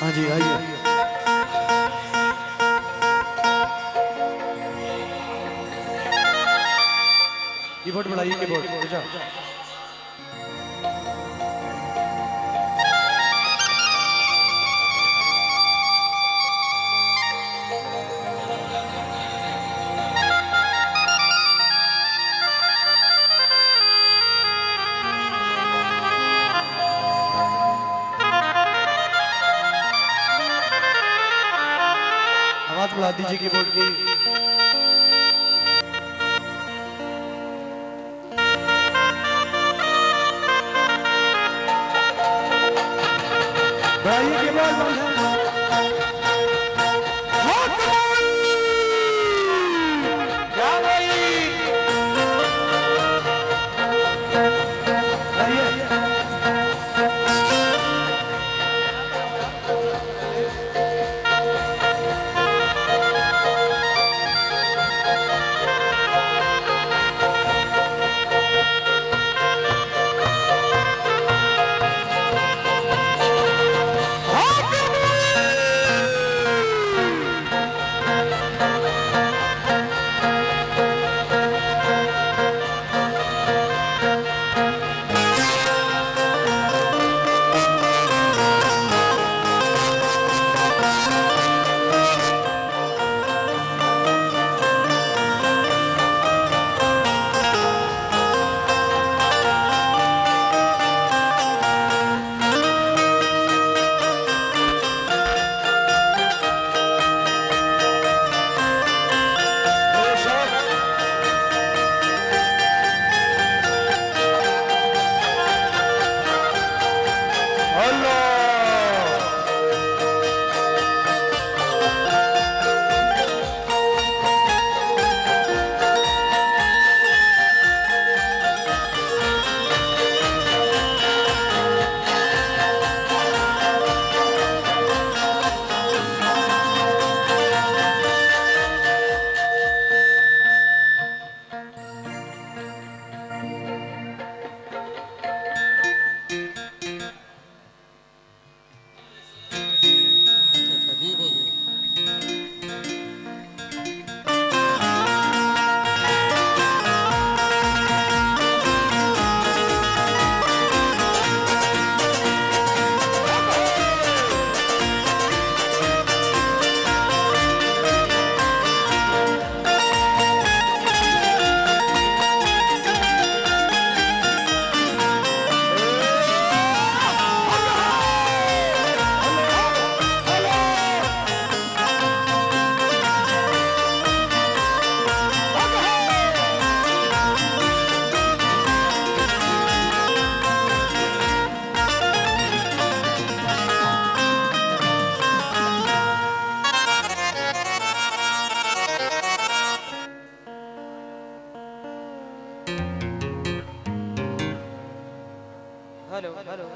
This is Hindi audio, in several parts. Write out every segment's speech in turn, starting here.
हाँ जी आइए। कीबोर्ड बढ़ाइए, कीबोर्ड अच्छा। आवाज बढ़ा दीजिए कीबोर्ड की। बढ़ाइए कीबोर्ड बंद है। हाँ कमाल! क्या भाई? बढ़ाइए। Hello hello.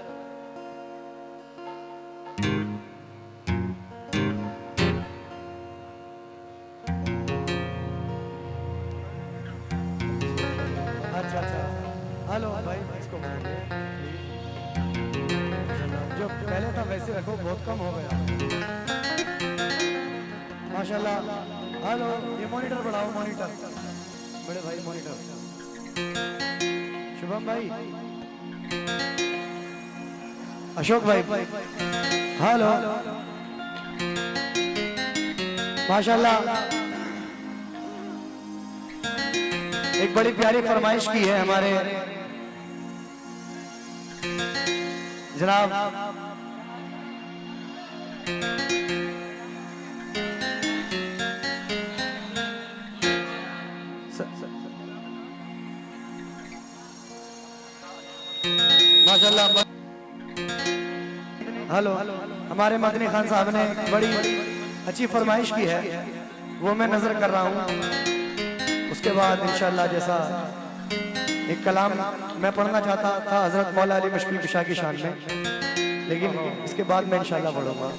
अच्छा अच्छा हेलो भाई, इसको जो पहले था वैसे रखो, बहुत कम हो गया माशाल्लाह। हेलो, ये मॉनिटर बढ़ाओ, मॉनिटर बड़े भाई, मॉनिटर शुभम भाई, अशोक भाई, हेलो माशाल्लाह। एक बड़ी प्यारी फरमाइश की है हमारे जनाब माशाल्लाह। हेलो, हमारे मदनी खान साहब ने बड़ी अच्छी फरमाइश की है, वो मैं नजर कर रहा हूँ। उसके बाद इंशाल्लाह जैसा एक कलाम मैं पढ़ना चाहता था हजरत मौला अली मुश्किल कुशा की शान में, लेकिन इसके बाद मैं इंशाल्लाह पढ़ूंगा।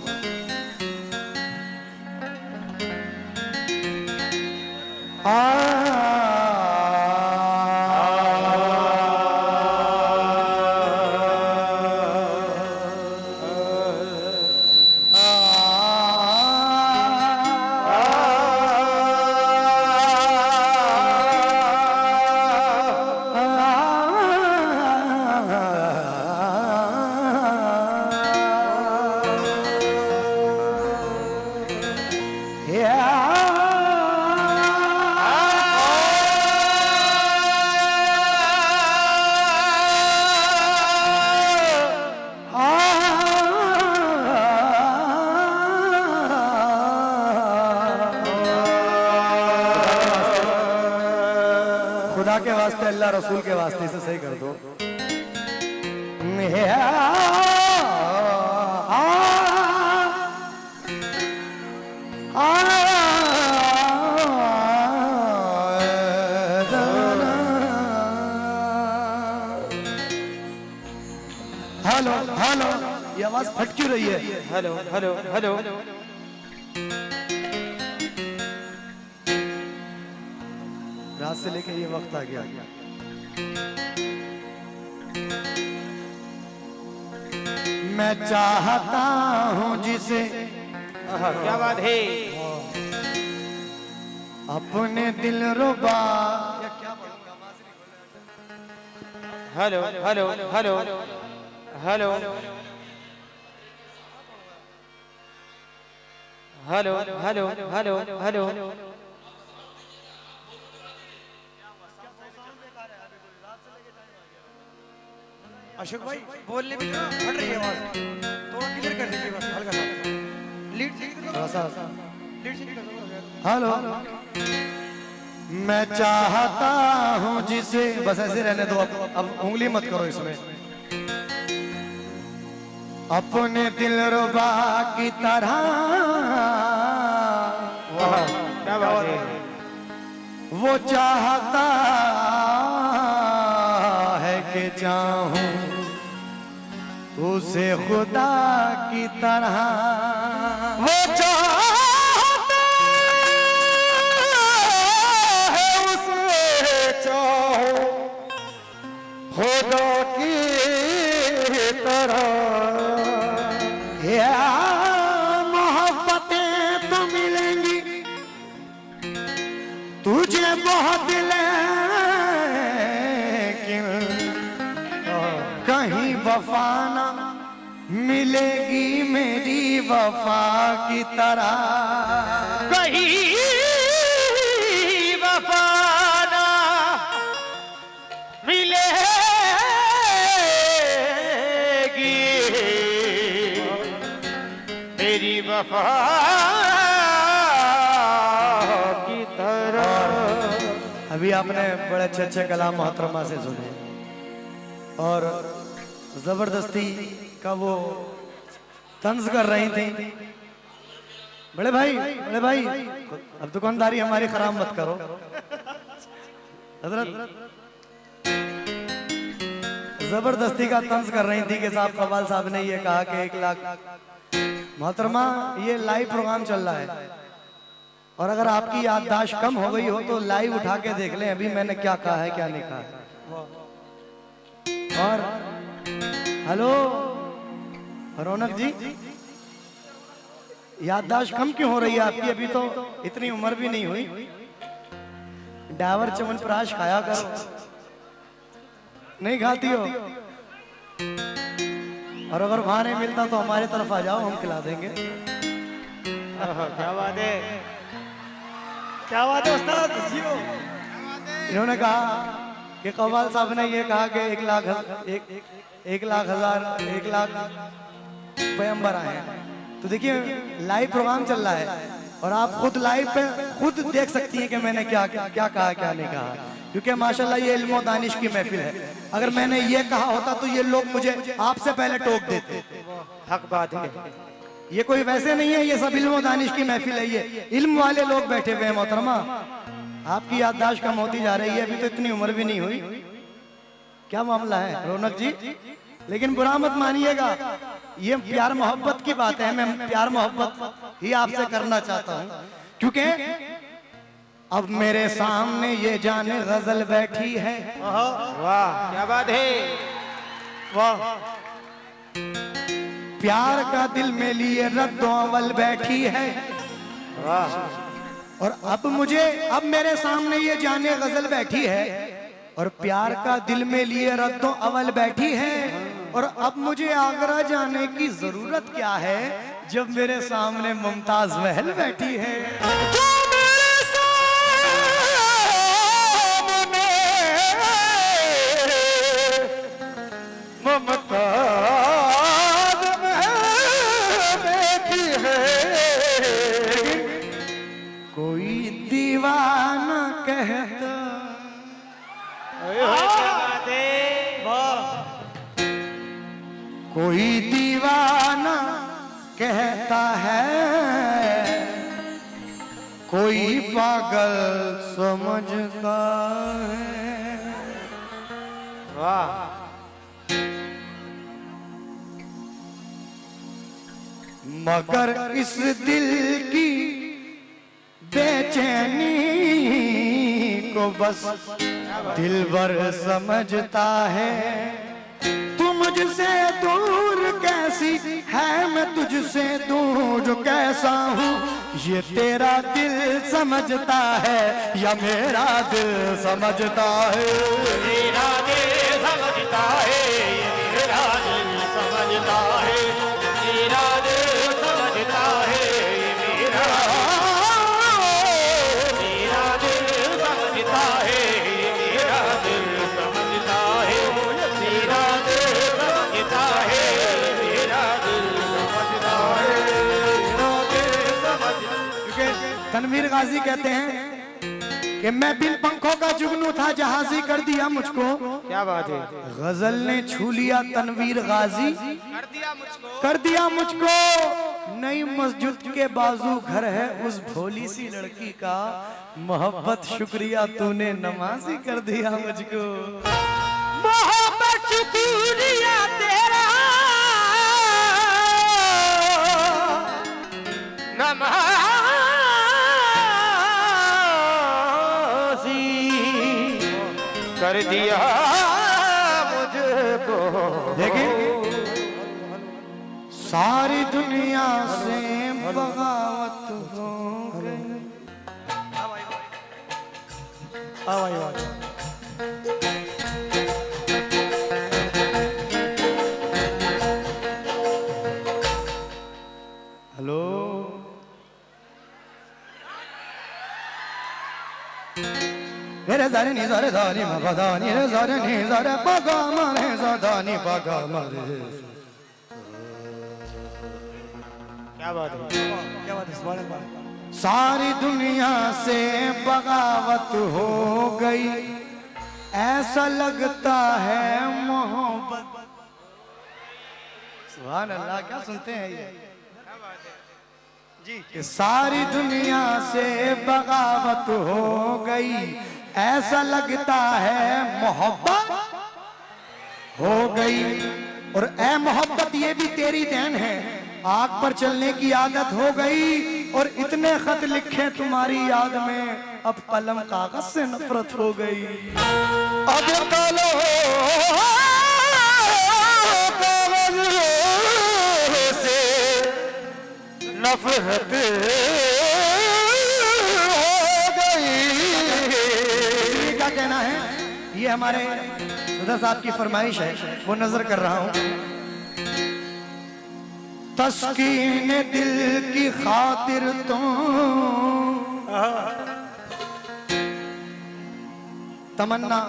खुदा के वास्ते, अल्लाह रसूल के वास्ते इसे सही कर दो। हेलो हेलो, ये आवाज फट क्यों रही है? Hello hello hello. रात से लेके ये वक्त आ गया। मैं चाहता हूं जिसे, क्या बात है, अपने दिल रुबा। Hello hello hello hello hello hello hello hello. Ashok भाई बोलने में ना फट रही है आवाज, थोड़ा क्लियर कर लीजिए बस, हल्का सा लीड से थोड़ा सा लीड से निकल दो। हेलो। मैं चाहता हूं जिसे, बस ऐसे रहने दो, अब उंगली मत करो इसमें। अपने दिल रुबा की तरह, वाह क्या बात है, वो चाहता है कि चाहूं उसे खुदा की तरह। वो चाहता है उसे चाहूं खुदा की तरह। या मोहब्बतें तो मिलेंगी तुझे बहुत, लेकिन कहीं वफा ना मिलेगी मेरी वफा की तरह। कहीं वफा ना मिलेगी मेरी वफा की तरह। अभी आपने बड़े अच्छे अच्छे कलाम मोहतरमा से सुने, और जबरदस्ती का वो तंज कर रही थी। बड़े भाई अब दुकानदारी हमारी खराब मत करो। हजरत जबरदस्ती का तंज कर रही थी कि साहब कवाल साहब ने ये कहा कि 1 लाख। मोहतरमा, ये लाइव प्रोग्राम चल रहा है, और अगर आपकी याददाश्त कम हो गई हो तो लाइव उठा के देख लें अभी मैंने क्या कहा है क्या नहीं कहा है। और हेलो रौनक जी, याददाश्त कम क्यों हो रही है आपकी? अभी तो इतनी उम्र भी नहीं हुई। डावर च्यवनप्राश खाया करो, नहीं खाती हो? और अगर वहां नहीं मिलता तो हमारे तरफ आ जाओ, हम खिला देंगे। क्या बात है, क्या बात है उस्ताद जी। हो इन्होंने कहा कि कव्वाल साहब ने ये कहा कि 1 लाख 1 लाख पैगंबर आए हैं। तो देखिए लाइव प्रोग्राम चल रहा है, और आप खुद लाइव पे खुद देख सकती हैं कि मैंने क्या क्या कहा क्या नहीं कहा, क्योंकि माशाल्लाह ये इल्म और दानिश की महफिल है। अगर मैंने ये कहा होता तो ये लोग मुझे आपसे पहले टोक देते। हक बात है, ये कोई वैसे नहीं है, ये सब इल्म और दानिश की महफिल है, ये इल्म वाले लोग बैठे हुए हैं। मोहतरमा, आपकी याददाश्त कम होती जा रही है, अभी तो इतनी उम्र भी नहीं हुई। क्या मामला है रौनक जी? लेकिन बुरा मत मानिएगा, ये प्यार मोहब्बत की बात है। मैं प्यार मोहब्बत ही आपसे करना चाहता हूँ, क्योंकि अब मेरे सामने ये जाने गजल बैठी है। वाह क्या बात है, वाह। प्यार का दिल में लिए रद्दो अव्वल बैठी है। वाह। और अब मेरे सामने ये जाने गजल बैठी है, और प्यार का दिल में लिए रद्दो अव्वल बैठी है। और अब मुझे आगरा जाने की जरूरत क्या है, जब मेरे सामने मुमताज महल बैठी है। मुमताज महल बैठी है। कोई दीवाना कहता कोई पागल समझता है, वाह मगर इस दिल की बेचैनी को बस दिलबर समझता है। तू मुझसे दूर कैसी है, मैं तुझसे दूर कैसा हूँ, ये तेरा दिल समझता है या मेरा दिल समझता है। मेरा दिल समझता है, ये मेरा दिल समझता है, मेरा दिल समझता है, ये मेरा दिल समझता है, ये मेरा दिल समझता है, मेरा दिल समझता है, मेरा दिल समझता है, मेरा दिल समझता। तनवीर गाजी कहते हैं कि मैं बिन पंखों का जुगनू था, जहाजी कर दिया मुझको। क्या बात है, गजल ने छू लिया तनवीर गाजी, कर दिया मुझको। नई मस्जिद के बाजू घर है उस भोली सी लड़की का, मोहब्बत शुक्रिया तूने नमाजी कर दिया मुझको। मोहब्बत शुक्रिया तेरा नमाज़ी कर दिया मुझको। लेकिन सारी दुनिया से बगावत हो गई। हेलो, रे जारे नी जारे दानी मगदानी रे जारे नी जारे पगा मारे जादानी पगा मारे। क्या बात है, क्या बात है, सुभान अल्लाह। सारी दुनिया से बगावत हो गई, ऐसा लगता है मोहब्बत। सुभान अल्लाह, क्या सुनते हैं ये कि सारी दुनिया से बगावत हो गई, ऐसा लगता है मोहब्बत हो गई। और ए मोहब्बत ये भी तेरी देन है, आग पर चलने की आदत हो गई और इतने खत लिखे तुम्हारी याद में, अब कलम कागज से नफरत हो गई। अब कलम से नफरत हो गई। क्या कहना है, ये हमारे सुधा साहब की फरमाइश है, वो नजर कर रहा हूं। तस्कीन दिल की खातिर तुम, तमन्ना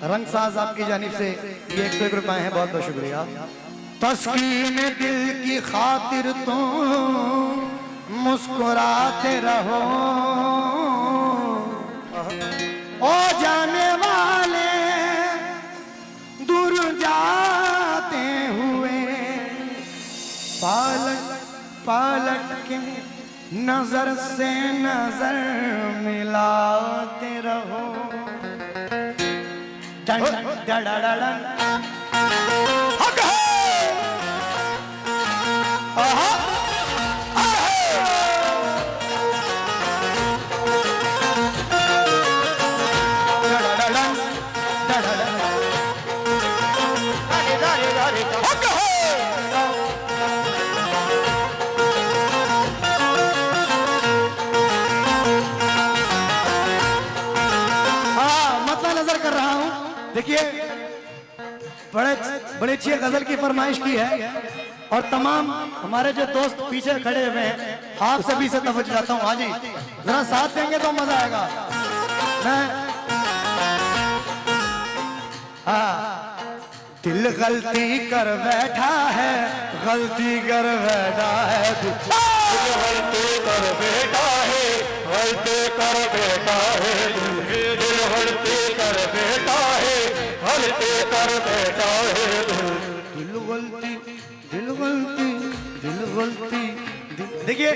रंगसाज आपकी जानिब से ये 101 रुपए हैं, बहुत बहुत शुक्रिया। तस्कीन दिल की खातिर तुम मुस्कुराते रहो, ओ जाने वाले दूर जाते हुए, पालट पालट के नजर से नजर मिलाते रहो। डन डन डन डन हक है। आहा देखिए, बड़े अच्छी गजल की फरमाइश की है और तमाम हमारे जो दोस्त पीछे खड़े हुए हैं, आप सभी से तवज्जो चाहता हूँ। हाँ जी, जरा साथ देंगे तो मजा आएगा। मैं दिल गलती कर बैठा है, गलती कर बैठा है, दिल गलती कर बैठा है, गलती कर बैठा है, दिल गलती कर बैठा है, गलती कर बैठा है, दिल गलती, दिल गलती, दिल गलती, दिल देखिए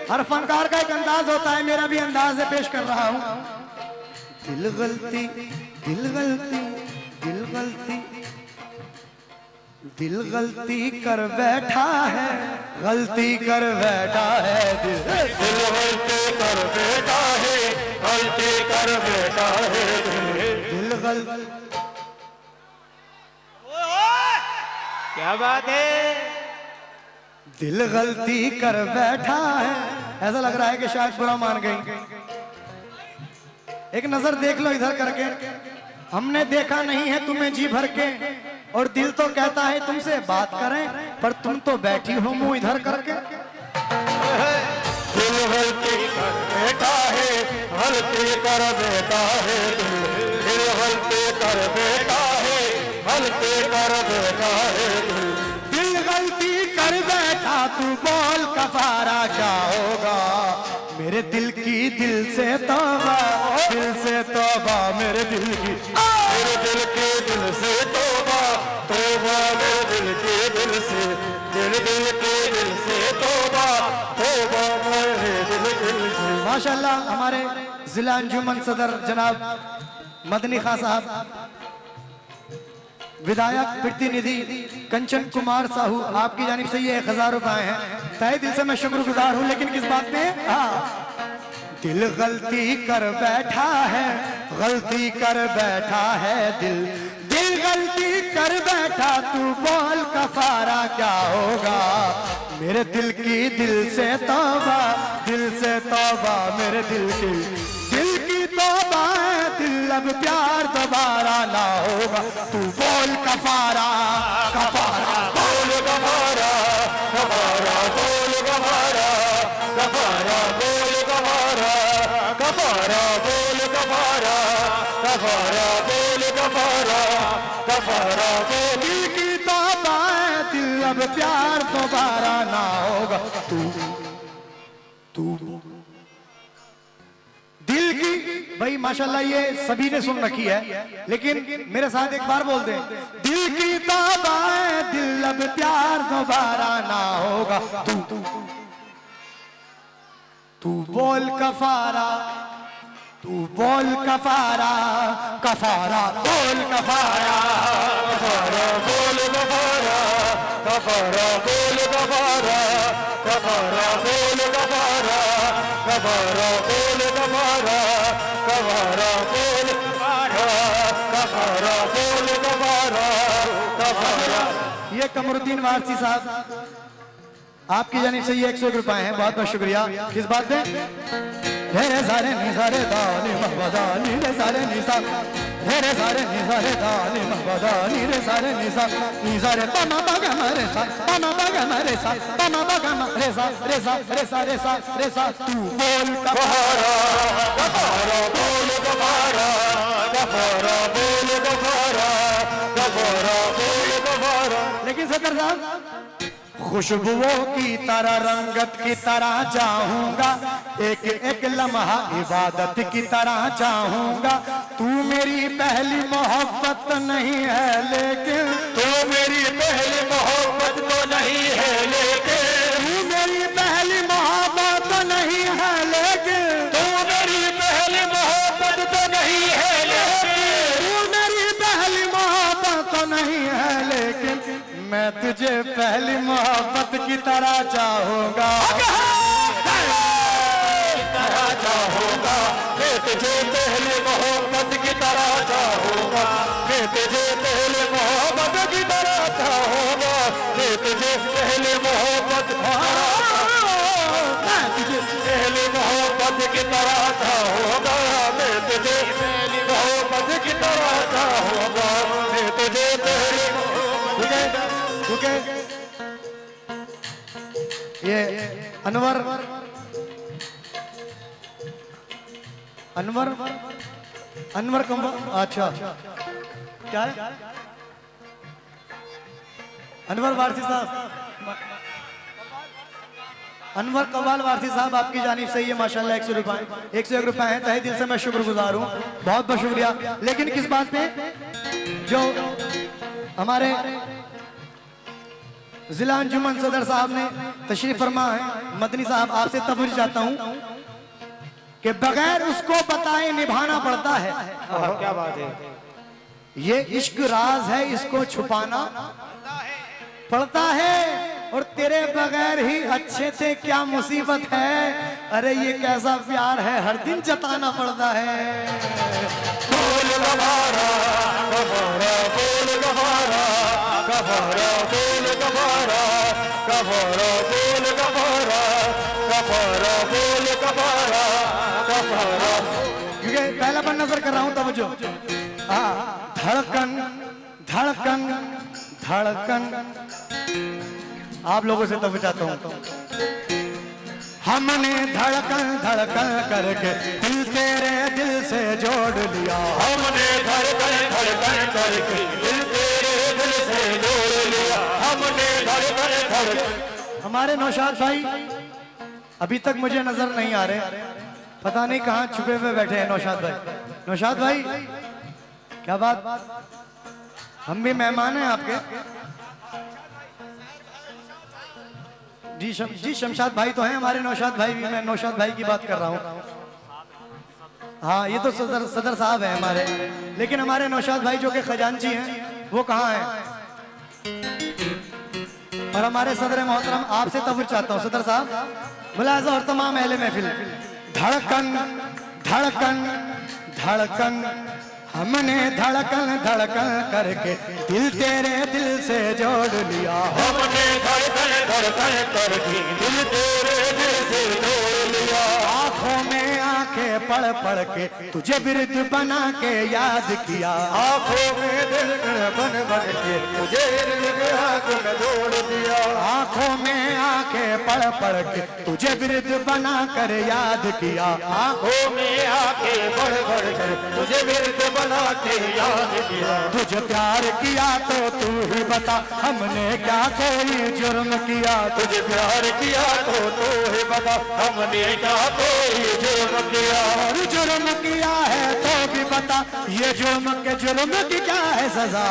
हर फनकार का एक अंदाज होता है, मेरा भी अंदाज है, पेश कर रहा हूं। दिल गलती दिल गलती दिल गलती दिल गलती कर बैठा है, गलती कर बैठा है दिल गलती कर बेटा है, गलती कर बेटा है दिल गलती। क्या बात है? दिल गलती कर बैठा है। ऐसा लग रहा है कि शायद बुरा मान गई। एक नजर देख लो इधर करके, हमने देखा नहीं है तुम्हें जी भर के, और दिल तो कहता है तुमसे बात करें, पर तुम तो बैठी हो मुंह इधर करके। दिल गलती कर बेटा है, गलती कर बेटा है दिल गलती कर बेटा है, गलती कर बेटा है दिल गलती कर बैठा, तू बोल कफारा क्या होगा। मेरे दिल की दिल से तौबा, दिल से तौबा मेरे दिल की, मेरे दिल के दिल से तौबा, तौबा मेरे दिल के दिल से, दिल के दिल से तौबा, तौबा मेरे दिल से। माशाल्लाह हमारे जिला अंजुमन सदर जनाब मदनी खान साहब, विधायक प्रतिनिधि कंचन कुमार साहू, आपकी जानिब से ये 1000 रुपए हैं। तहे दिल से मैं शुक्रगुजार हूं, लेकिन किस बात में? दिल गलती कर बैठा है, गलती कर बैठा है दिल, दिल गलती कर बैठा, तू बोल कफारा क्या होगा। मेरे दिल की दिल से तौबा, दिल से तौबा मेरे दिल की तौबा है, दिल अब प्यार दोबारा ना होगा। तू बोल कफारा कफारा बोल गवारा, गवारा बोल गवारा, गवारा बोल गवारा, गवारा बोल गवारा, गवारा बोल गवारा, गवारा बोल। दिल की तौबा है, दिल अब प्यार दोबारा ना होगा। तू दिल की, भाई माशाल्लाह ये सभी ने सुन रखी है, लेकिन मेरे साथ एक बार बोल दें। दिल की तौबा है, दिल अब प्यार दोबारा ना होगा। तू बोल कफारा, तू बोल कफारा, कफारा बोल कफारा, गवारा बोल गवारा, गवारा बोल गवारा, गवारा बोल गवारा, गवारा बोल गवारा, गवारा बोल गवारा, गवारा बोल गवारा, गवारा। ये कमरुद्दीन वारसी साहब, आपकी जानिब से ये 101 रुपए हैं, बहुत बहुत शुक्रिया। किस बात में? ढेरे सारे निसारे दानी महबदानी रे सारे निसा, ढेरे सारे निसारे दानी महबदानी रे सारे निसा, निसारे पमा बगा मरे सा, पमा बगा मरे सा, पमा बगा मरे सा, रे सा रे सा रे सा रे सा। तू बोल गवारा, गवारा बोल गवारा, गवारा बोल गवारा, गवारा बोल गवारा। लेकिन सदर साहब, खुशबुओं की तरह रंगत की तरह चाहूंगा, एक एक लम्हा इबादत की तरह चाहूंगा। तू मेरी पहली मोहब्बत नहीं है लेकिन, तू मेरी पहली मोहब्बत तो नहीं है लेकिन, तू मेरी पहली मोहब्बत तो नहीं है लेकिन, तू मेरी पहली मोहब्बत तो नहीं है लेकिन, तू मेरी पहली मोहब्बत तो नहीं है लेकिन, मैं तुझे पहली मोहब्बत की तरह चाहूंगा। तरह चाहूंगा मैं तुझे पहली मोहब्बत की तरह चाहूंगा, मैं तुझे पहली मोहब्बत की तरह चाहूंगा, मैं तुझे पहली मोहब्बत, मैं तुझे पहली मोहब्बत की तरह चाहूंगा, मैं तुझे पहली मोहब्बत की तरह चाहूंगा, मैं तुझे पहली। ठीक है, ये अनवर अनवर अनवर कम्बा, अच्छा क्या है? अनवर वारसी साहब, अनवर कव्वाल वारसी साहब, आपकी जानिब से ये माशाल्लाह 101 रुपए हैं। तहे दिल से मैं शुक्रगुजार हूँ, बहुत बहुत शुक्रिया। लेकिन किस बात पे? जो हमारे जिला अंजुमन सदर साहब ने तशरीफ फरमा है। मदनी साहब आपसे तवज्जो चाहता हूं कि बगैर उसको बताए निभाना पड़ता है। क्या बात है। ये इश्क राज है, इसको छुपाना पड़ता है। और तेरे बगैर ही अच्छे थे क्या मुसीबत है। अरे ये कैसा प्यार है, हर दिन जताना पड़ता है। बोल गवारा गवारा बोल गवारा गवारा बोल गवारा गवारा बोल गवारा गवारा बोल गवारा गवारा। क्योंकि पहला पर नजर कर रहा हूं तवज्जो। धड़कन धड़कन धड़कन आप लोगों से तवज्जो चाहता हूं। हमने धड़कन धड़कन करके दिल तेरे दिल से जोड़ लिया। हमने धड़कन धड़कन करके दिल तेरे दिल से जोड़ लिया। हमने धड़कन धड़कन। हमारे नौशाद भाई अभी तक मुझे नजर नहीं आ रहे, पता नहीं कहां छुपे हुए बैठे हैं। नौशाद भाई, नौशाद भाई क्या बात, हम भी मेहमान हैं आपके। जी शमशाद भाई तो हैं हमारे, नौशाद भाई भी, मैं नौशाद भाई की बात कर रहा हूँ। हाँ ये तो सदर साहब हैं हमारे, लेकिन हमारे नौशाद भाई जो कि खजांची हैं वो कहाँ हैं। और हमारे सदर मोहतरम आपसे तवज्जो चाहता हूँ सदर साहब, मुलाज़ा और तमाम अहले महफिल। धड़कन धड़कन धड़कन हमने धड़कन धड़कन करके दिल तेरे दिल से जोड़ लिया। हमने धड़कन धड़कन करके दिल तेरे दिल से जोड़ लिया। आंखों में आंखें पढ़ पढ़ के तुझे बिरद बना के याद किया। आंखों में दिल बन बन के तुझे दिल के हाथ में जोड़ दिया। आंखों में आंखें पढ़ पढ़ के तुझे बिरद बना कर याद किया। आंखों में आंखें बढ़ बढ़ कर तुझे बिरद बना के याद किया। तुझे प्यार किया तो तू ही बता हमने क्या कोई जुर्म किया। तुझे प्यार किया तो तू ही बता हमने क्या कोई जुर्म किया। और जुर्म किया है तो भी बता ये जुर्म की क्या है सजा।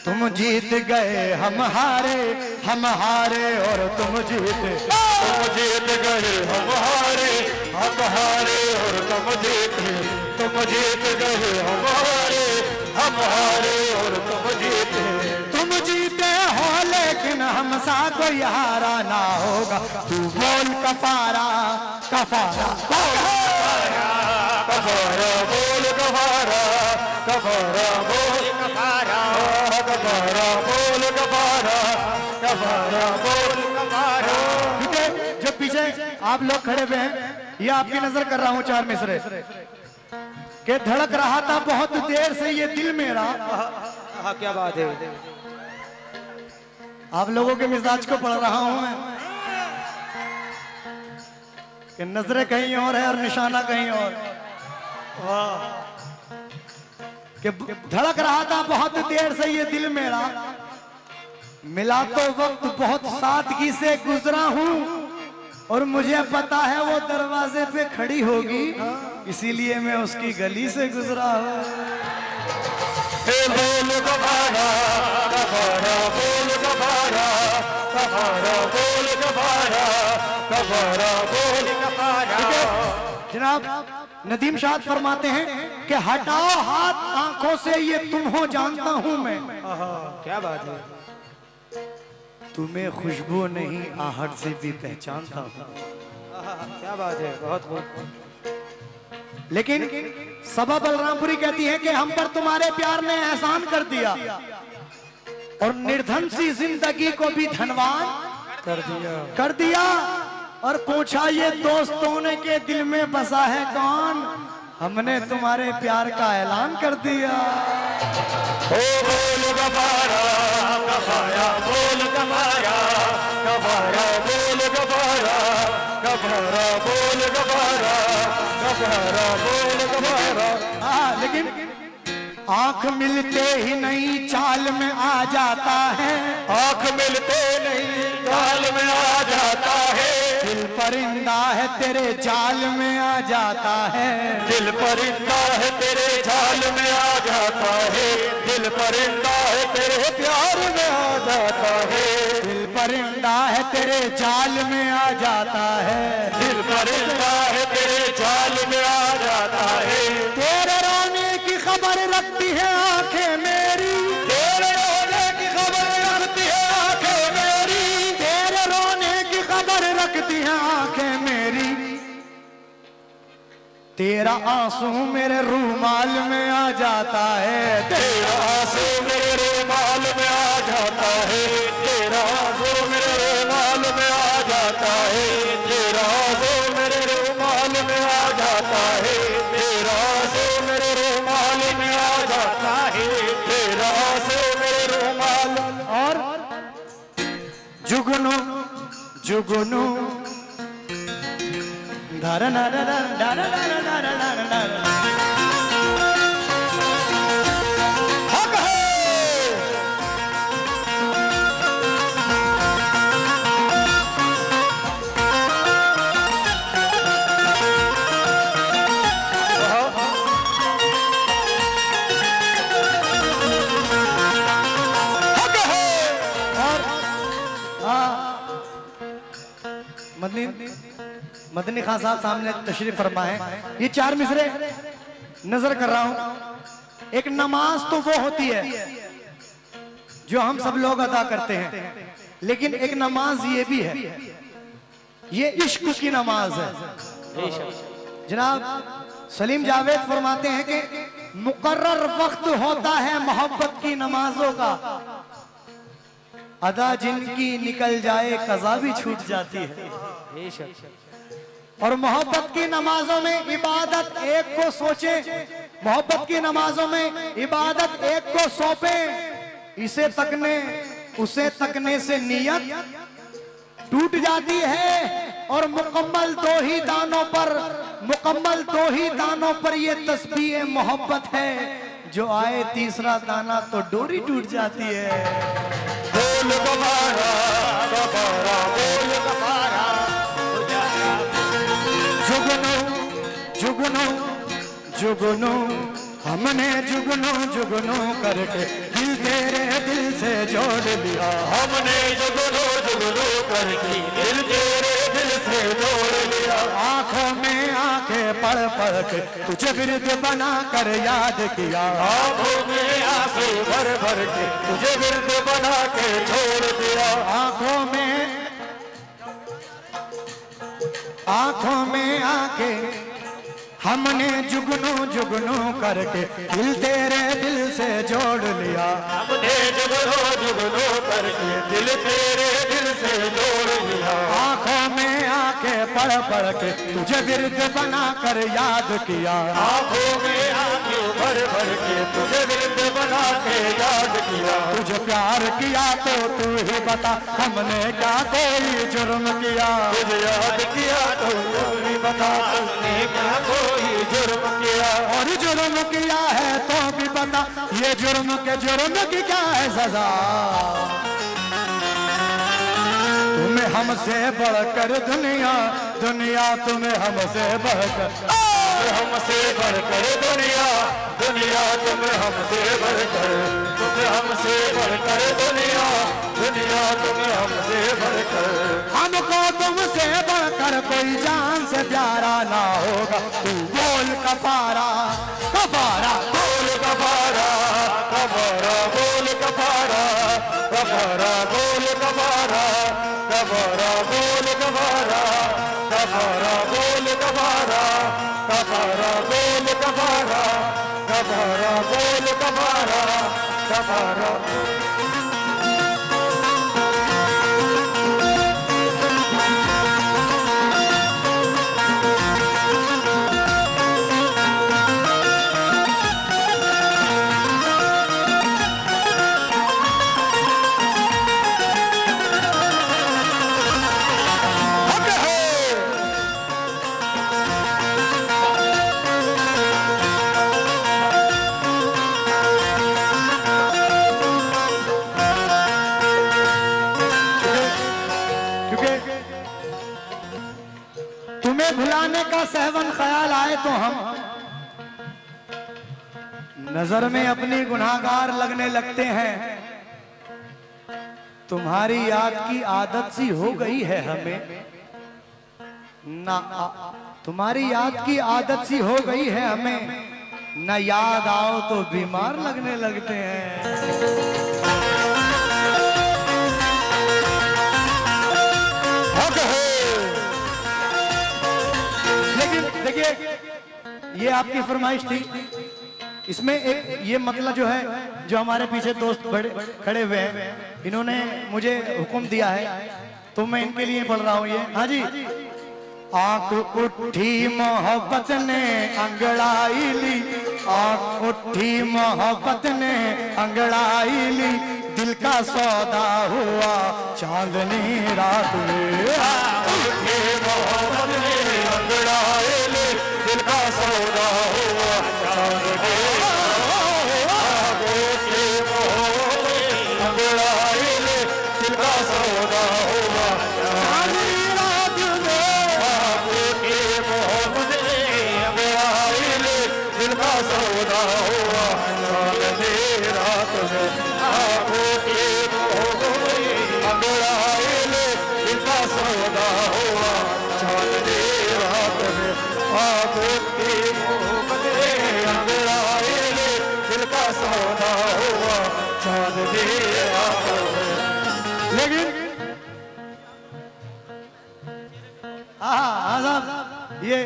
तुम जीत गए हम हारे और तुम जीते। तुम जीत गए हम हारे और तुम जीते। तुम जीत गए हम हारे और तुम जीते। तुम जीते हो लेकिन हमसा कोई हारा ना होगा। तू बोल कफारा कफारा कफारा बोल कफारा कफारा बोल कफारा कफारा बोल कफारा कफारा बोल कफारा। क्योंकि जो पीछे आप लोग खड़े हुए हैं ये आपकी नजर कर रहा हूं चार मिसरे के धड़क रहा था बहुत देर से ये दिल मेरा। हाँ क्या बात है। आप लोगों के मिजाज को पढ़ रहा हूं मैं कि नजरें कहीं और है और निशाना कहीं और। कि धड़क रहा था बहुत देर से ये दिल मेरा। मिला तो वक्त बहुत सादगी से गुजरा हूं और मुझे पता है वो दरवाजे पे खड़ी होगी, इसीलिए मैं उसकी गली से गुजरा हूं। बोल कफारा कफारा बोल कफारा कफारा बोल कफारा कफारा बोल कफारा। जनाब नदीम शाद फरमाते हैं कि हटाओ हाथ आंखों से ये तुम हो जानता हूं मैं। क्या बात है। तुम्हें खुशबू नहीं आहट से भी पहचानता हूं। क्या बात है, बहुत खूब। लेकिन सबा बलरामपुरी कहती है कि हम पर तुम्हारे प्यार ने एहसान कर दिया और निर्धन सी जिंदगी को भी धनवान कर दिया और पूछा ये दोस्तों ने के दिल में बसा है कौन। हमने तुम्हारे प्यार का ऐलान कर दिया। ओ बोल कफारा कफारा बोल कफारा कफारा बोल कफारा कफारा बोल कफारा कफारा बोल कफारा। लेकिन आंख मिलते ही नई चाल में आ जाता है। आंख मिलते नहीं चाल में आ जाता है। दिल पर परिंदा है तेरे जाल में आ जाता है, दिल परिंदा है तेरे जाल में आ जाता है, दिल परिंदा है तेरे प्यार में आ जाता है, दिल परिंदा है तेरे जाल में आ जाता है, दिल परिंदा है तेरे जाल में आ जाता है। तेरे रोने की खबर रखती है आंखें मेरी, तेरे रोने की खबर रखती है आंखें मेरी, तेरे रोने की खबर रखती है आंखें मेरी, तेरा आंसू मेरे रूमाल में आ जाता है, तेरा आंसू मेरे रुमाल में आ जाता है, तेरा आंसू मेरे रुमाल में आ जाता है, तेरा आंसू मेरे रुमाल में आ जाता है, तेरा आंसू मेरे रुमाल में आ जाता है, तेरा आंसू मेरे रुमाल। और जुगनू जुगनू धर नर धर हक है हक है। मदनी खान साहब सामने तशरीफ फरमा है। ये चार मिसरे नजर कर रहा हूं। एक नमाज तो वो होती है जो हम सब लोग अदा करते हैं, लेकिन एक नमाज ये भी है, ये इश्क की नमाज है। जनाब सलीम जावेद फरमाते हैं कि मुकर्रर वक्त होता है मोहब्बत की नमाजों का, अदा जिनकी निकल जाए कज़ा भी छूट जाती है। और मोहब्बत की नमाजों में इबादत एक को सोचे, मोहब्बत की नमाजों में इबादत एक को सौंपे, इसे तकने उसे तकने से नियत टूट जाती है। और मुकम्मल दो ही दानों पर ये तस्बीह मोहब्बत है, जो आए तीसरा दाना तो डोरी टूट जाती है। बोल कबारा कबारा बोल कबारा जुगनू जुगनू जुगनू हमने जुगनू जुगनू करके दिल तेरे दिल से जोड़ लिया, हमने जुगनू जुगनू करके दिल तेरे दिल से जोड़ लिया। आंखों में आंखें पढ़ पढ़ के तुझे विरद बना कर याद किया, आंखों में आंसू भर भर के तुझे विरद बना के छोड़ दिया। आंखों में आंखें हमने जुगनू जुगनू करके दिल तेरे दिल से जोड़ लिया, हमने जुगनू जुगनू करके दिल तेरे दिल से जोड़ लिया। आंखों में आंखें पढ़ पढ़ के तुझे विरद बना कर याद किया, आंखों में आंखें भर भर के तुझे विरद बना के याद किया। तुझे प्यार किया तो तू ही बता, हमने क्या कोई जुर्म किया, तुझे याद किया तो तू ही बता, हमने क्या कोई जुर्म किया। और जुर्म किया है तो भी बता, ये जुर्म के जुर्म की क्या है सजा। तुम्हें हमसे बढ़कर दुनिया दुनिया तुम्हें हमसे बढ़कर, हमसे बढ़कर दुनिया दुनिया तुम्हें हमसे बढ़कर, तुम्हें हमसे बढ़कर दुनिया दुनिया तुम्हें हमसे बढ़कर। हमको तुमसे बढ़कर कोई जान से प्यारा ना होगा, तू बोल कफारा कफारा बोल कबारा कबारा बोल कबारा कबारा बोल कबारा कबारा बोल कबारा कबारा बोल कबारा कबारा बोल कबारा कबारा बोल कबारा कबारा। तुम्हें भुलाने का सहवन ख्याल आए तो हम नजर में अपनी गुनाहगार लगने लगते हैं। तुम्हारी याद की आदत सी हो गई है हमें ना, तुम्हारी याद की आदत सी हो गई है हमें, न याद आओ तो बीमार लगने लगते हैं। लेकिन देखिए, ये आपकी फरमाइश थी, इसमें एक ये मतलब जो है, जो हमारे पीछे दोस्त बड़े खड़े हुए हैं, इन्होंने मुझे हुक्म दिया है तो मैं इनके लिए पढ़ रहा हूँ ये। हाँ जी। आंख उठी मोहब्बत ने अंगड़ाई ली, आंख उठी मोहब्बत ने अंगड़ाई ली, दिल का सौदा हुआ चांदनी रात में। आंख उठी मोहब्बत ने अंगड़ाई ली, दिल का सौदा हुआ चांदनी रात में। अंगड़ाई ली, दिल का सौदा हुआ चांदनी रात में। आंख उठी मोहब्बत ने अंगड़ाई ली, दिल का सौदा हुआ चांदनी रात में। आंख उठी मोहब्बत ने अंगड़ाई ली, दिल का सौदा हुआ चांदनी रात में। आंख उठी मोहब्बत ने अंगड़ाई ली, दिल का सौदा हुआ चांदनी रात में। लेकिन साहब, ये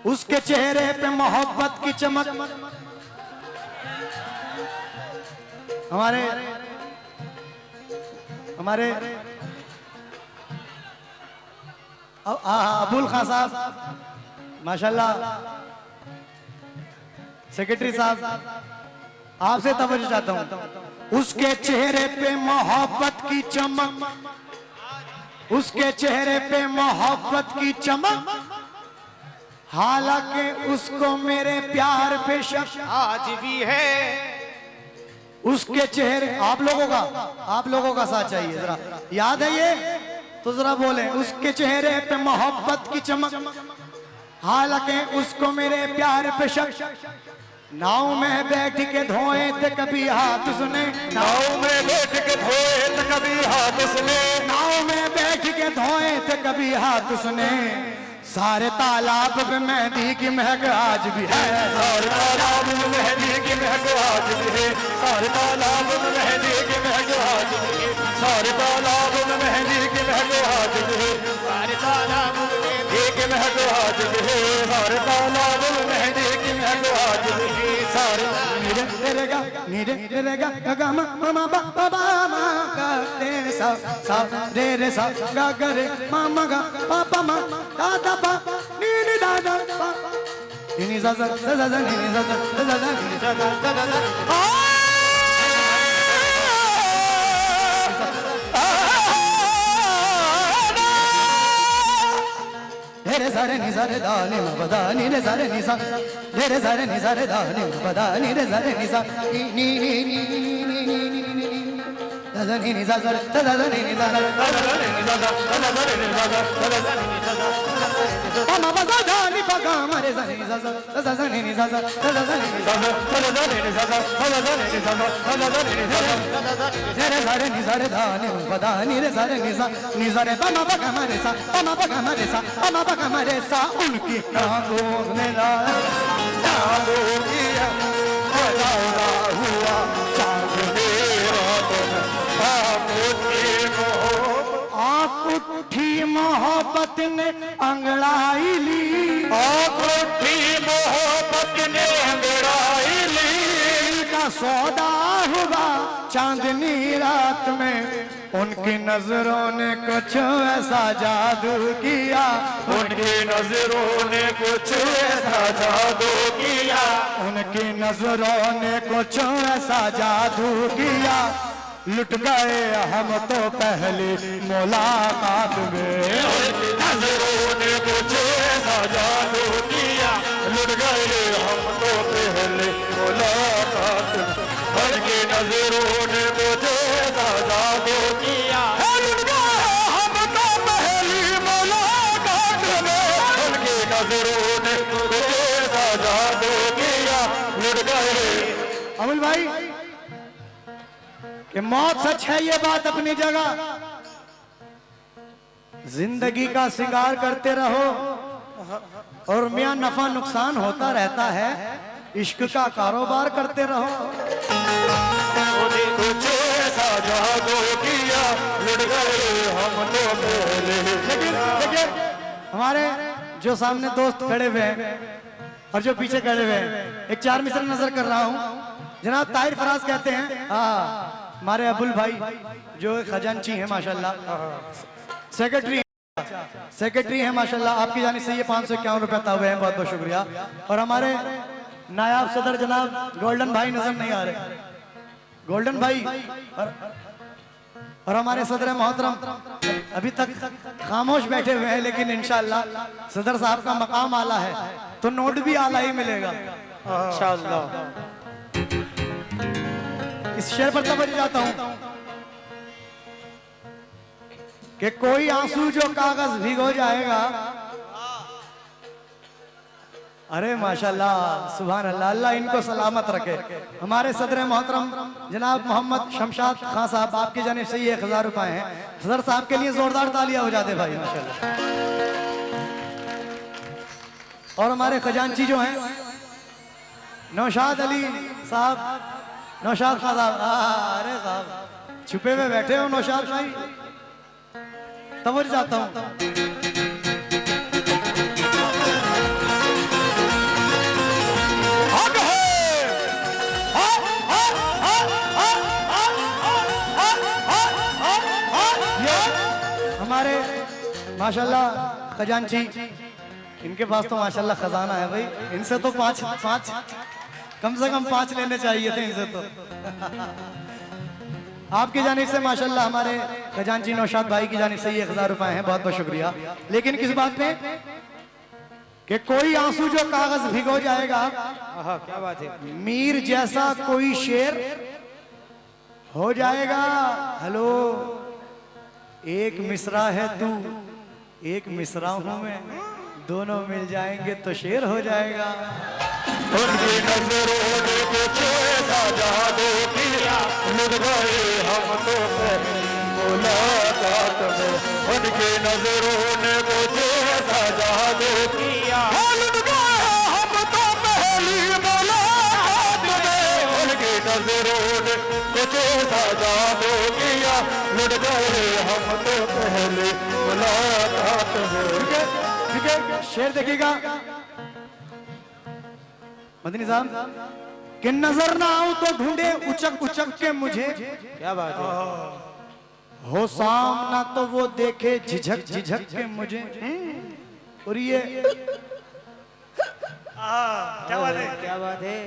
उसके चेहरे पे मोहब्बत की चमक, हमारे अबुल खान साहब माशाल्लाह, सेक्रेटरी साहब, आपसे तवज्जो चाहता हूं। उसके चेहरे पे मोहब्बत की चमक, उसके चेहरे पे मोहब्बत की चमक, हालांकि उसको मेरे प्यार पे शक आज भी है। उसके चेहरे, आप लोगों का साथ चाहिए, जरा याद है ये तो जरा बोले। उसके चेहरे पे मोहब्बत की चमक, हालांकि उसको मेरे प्यार पे शक। नाव में बैठ के धोए थे कभी हाथ उसने, नाव में बैठ के धोए थे कभी हाथ उसने, नाव में बैठ के धोए थे कभी हाथ उसने, सारे तालाब में मेहंदी की महक आज भी है। सारे तालाब में मेहंदी की महक आज भी है। सारे तालाब में मेहंदी की महक आज भी है। सारे तालाब में मेहंदी की महक आज भी है। सारे तालाब में मेहंदी की महक आज भी है। सारे तालाब में मेहंदी की महक आज भी है। सारे रे गा गा मा मा बा बा बा मा गा रे सा सा रे सा गा गा रे मा मा गा पा पा मा दा दा पा नी नी दा दा पा नी नी सा सा सा सा नी नी सा सा सा सा नी नी सा सा सा सा रे सारे नी सारे दा नी मा दा नी रे सारे नी सा रे सारे नी सारे दा नी मा दा नी रे सारे नी सा नी नी नी नी नी नी नी दा नी नी सा सा दा नी नी सा सा दा नी नी सा सा दा नी नी सा सा दा नी नी सा सा मा मा दा नी पा गा मा रे सा नी सा सा दा नी नी सा सा दा नी नी सा सा दा नी नी सा सा दा नी नी सा सा दा नी नी सा सा रे सारे नी सारे दा नी मा दा नी रे सारे नी सा रे पा मा पा गा मा रे सा पा मा पा गा मा रे सा पा मा पा गा मा रे सा उनकी टांगों में टांगों किया हलाला हुआ चांदनी रात में। आँख उठी मोहब्बत ने अंगड़ाई ली, आँख उठी मोहब्बत ने अंगड़ाई ली, दिल का सौदा हुआ चांदनी रात में। उनकी नजरों ने कुछ ऐसा जादू किया, उनकी नजरों ने कुछ ऐसा जादू किया, उनकी नजरों ने कुछ ऐसा जादू किया, लुट गए हम तो पहली मुलाकात में। उनकी नजरों ने कुछ ऐसा जादू किया, लुट गए हम तो पहले मुलाकात में। उनकी नजरों ने कुछ ऐसा जादू किया, लुट गए हम तो पहली मुलाकात में। लुट गए। अमल भाई कि मौत सच है ये बात अपनी जगह, जिंदगी का सिंगार करते रहो और मियां नफा नुकसान होता रहता है, इश्क का कारोबार करते रहो। कुछ ऐसा जादू किया लुट गए हम तो पहले। लेकिन हमारे जो सामने दोस्त खड़े हुए हैं और जो पीछे खड़े हुए हैं, एक चार मिसर नजर कर रहा हूं। जनाब ताहिर फराज कहते हैं, हाँ हमारे अबुल भाई जो खजांची है माशाल्लाह, सेक्रेटरी है माशाल्लाह, आपकी जानिब से ये 551 रुपए अता हुए हैं, बहुत बहुत शुक्रिया। और हमारे नायाब सदर जनाब गोल्डन भाई नजर नहीं आ रहे, गोल्डन भाई और हमारे सदर मोहतरम अभी तक खामोश बैठे हुए हैं, लेकिन इंशाअल्लाह सदर साहब का मकाम आला है तो नोट भी आला ही मिलेगा इंशाअल्लाह। इस शेर पर तवज्जो जाता हूं कि कोई आंसू जो कागज भिगो जाएगा। अरे माशाल्लाह सुभान अल्लाह, अल्लाह इनको सलामत रखे। हमारे सदर मोहतरम जनाब मोहम्मद शमशाद खान साहब, आपकी जानिब से ये 1000 रुपए हैं। सदर साहब के लिए जोरदार तालियां हो जाते भाई माशाल्लाह। और हमारे खजांची जो हैं नौशाद अली साहब, नौशाद खान साहब, अरे साहब छुपे हुए बैठे हो नौशाद भाई, तवज्जो जाता हूं। हमारे माशाल्लाह खजांची, इनके पास तो माशाल्लाह खजाना है भाई, इनसे तो पांच कम से कम 5 लेने चाहिए थे इनसे तो। आपकी जानिब से माशाल्लाह हमारे खजांची नौशाद भाई की जानिब से ये 1000 रुपए हैं, बहुत बहुत शुक्रिया। लेकिन किस बात पे कि कोई आंसू जो कागज भिगो जाएगा, क्या बात है। मीर जैसा कोई शेर हो जाएगा। हेलो, एक मिसरा है तू एक मिसरा हूं मैं, दोनों मिल जाएंगे तो शेर हो जाएगा। उनकी नजरों ने कुछ ऐसा जादू किया लुट गए हम तो पहली मुलाकात में। उनकी नजरों ने कुछ ऐसा जादू किया लुट गए हम तो पहली मुलाकात में। उनकी नजरों ने कुछ ऐसा जादू किया लुट गए हम तो पहली मुलाकात में। ठीक है, शेर देखिएगा मदनी साहब कि नजर ना आऊं तो ढूंढे उचक उचक के मुझे, क्या बात है। हो सामना तो वो देखे झिझक झिझक के मुझे। और ये क्या बात है, क्या बात है।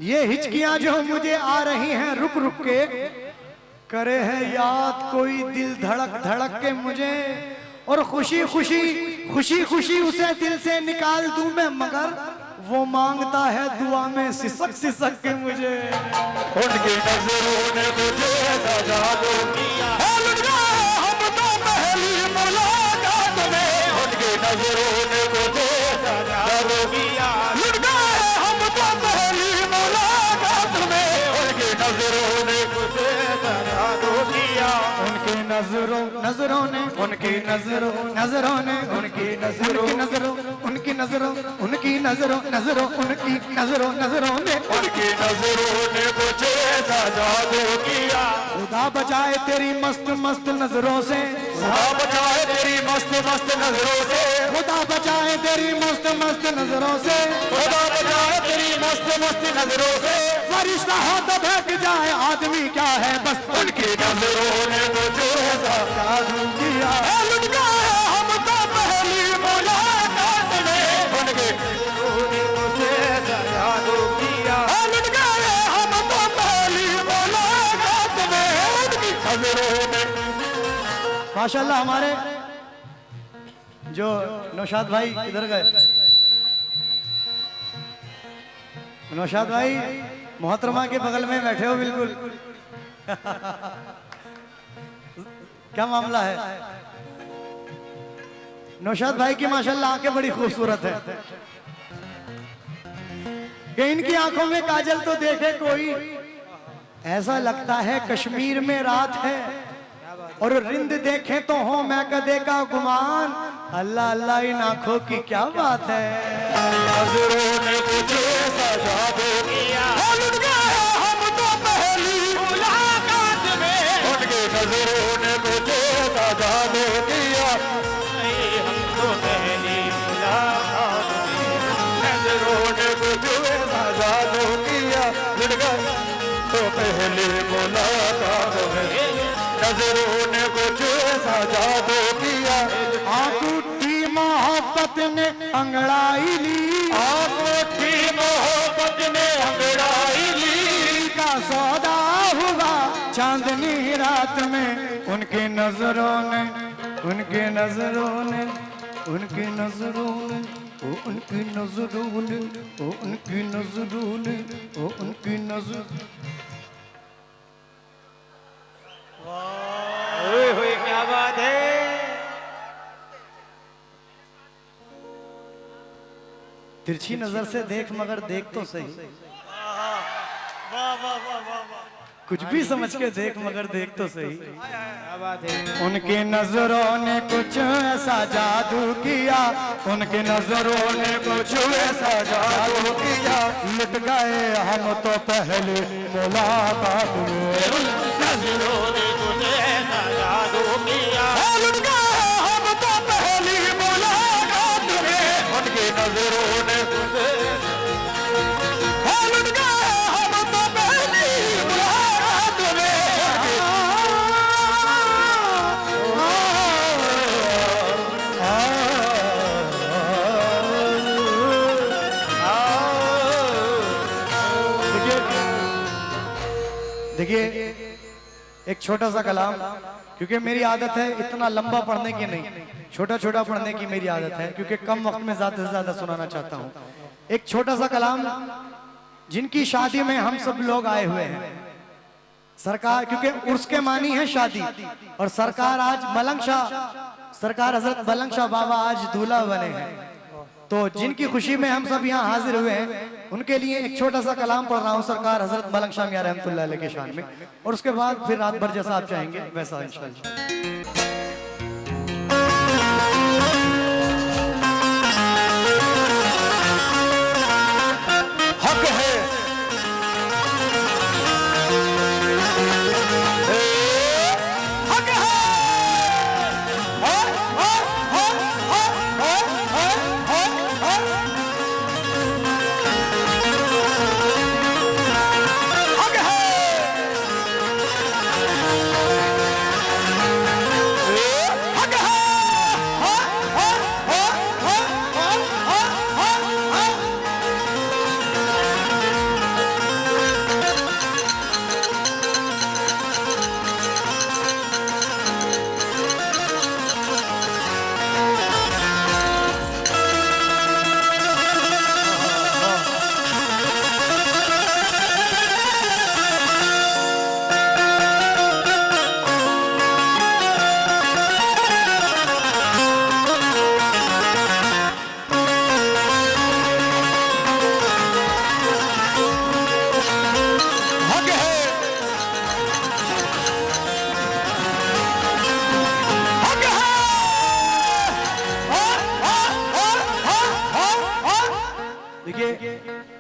ये हिचकियां जो मुझे आ रही हैं रुक रुक के, करे है याद कोई दिल धड़क धड़क के मुझे। और खुशी खुशी खुशी खुशी उसे दिल से निकाल दूं मैं, मगर वो मांगता है दुआ में सिसक सिसक के मुझे। उनकी नजरों ने मुझे ऐसा जादू किया लुट गए हम तो पहली मुलाकात में। उनकी नजरों ने मुझे ऐसा जादू किया लुट गए हम तो पहली मुलाकात में। उनकी नजरों ने मुझे ऐसा जादू किया, उनकी नजरों नजरों ने, उनकी नजरों नजरों ने, उनकी नजरों नजरों, उनकी नजरों उनकी नजरों नजरों, उनकी नजरों नजरों ने, उनकी नजरों ने मुझे ऐसा जादू किया। खुदा बचाए तेरी मस्त मस्त नजरों से, खुदा बचाए तेरी मस्त मस्त नजरों से। खुदा बचाए तेरी मस्त मस्त नजरों से, खुदा बचाए तेरी मस्त मस्त नजरों से। फरिश्ता हो तो बहक जाए आदमी क्या है बस। उनकी नजरों ने मुझे ऐसा जादू किया लुट गए हम तो पहली मुलाकात में। उनकी नजरों ने मुझे ऐसा जादू किया लुट गए हम तो पहली मुलाकात में। उनकी नजरों ने माशाल्लाह। हमारे जो नौशाद भाई इधर गए, नौशाद भाई मोहतरमा के बगल में बैठे हो बिल्कुल। क्या मामला है? नौशाद भाई की माशाल्लाह आंखें बड़ी खूबसूरत है। कि इनकी आंखों में काजल तो देखे कोई, ऐसा लगता है कश्मीर में रात है, और रिंद देखे तो हो मैं कदे का गुमान। अल्लाह अल्लाह इन आंखों की क्या बात है। नजरों ने मुझे सजा दो किया, लुट गए हम तो पहली मुलाकात में। उनके नजरों ने मुझे सजा दो किया, हम तो पहली मुलाकात में। नजरों ने मुझे सजा दो किया, लुट गए तो पहली मुलाकात में। नजरों ने मुझे सजा दो किया, आंखों मोहब्बत ने अंगड़ाई ली, आंखों मोहब्बत ने अंगड़ाई ली। का सौदा हुआ चांदनी रात में, उनकी नजरों ने, उनकी नजरों ने, उनकी नजरों ने, ओ उनकी नजरों ने, ओ उनकी नजरों ने, ओ उनकी नजर। ओए क्या बात है। तिरछी नजर से देख मगर देख तो सही, वाह वाह वाह वाह वाह, कुछ भी समझ के देख मगर देख तो सही। क्या बात है। उनकी नजरों ने कुछ ऐसा जादू किया, उनकी नजरों ने कुछ ऐसा जादू किया, लुट गए हम तो पहले मुलाकात में। नजरों ने मुझे ऐसा जादू किया, लुट गए हम तो पहली मुलाकात में। उनकी नजरों ने मुझे लुट गए हम तो पहली मुलाकात में। देखिए एक छोटा सा कलाम, क्योंकि मेरी आदत है इतना लंबा पढ़ने की नहीं, छोटा छोटा पढ़ने की मेरी आदत है, क्योंकि कम वक्त में ज्यादा से ज्यादा सुनाना चाहता हूँ। एक छोटा सा कलाम जिनकी शादी में हम सब लोग आए हुए हैं, सरकार, क्योंकि उर्स के मानी है शादी, और सरकार आज मलंग शाह, सरकार हजरत मलंग शाह बाबा आज दूल्हा बने हैं, तो जिनकी खुशी में हम सब यहाँ हाजिर हुए हैं, उनके लिए एक छोटा सा कलाम पढ़ रहा हूँ सरकार हजरत मलंग शाह मियां रहमतुल्लाह अलैह के शान में, और उसके बाद फिर रात भर जैसा आप चाहेंगे वैसा इंशाल्लाह। हक है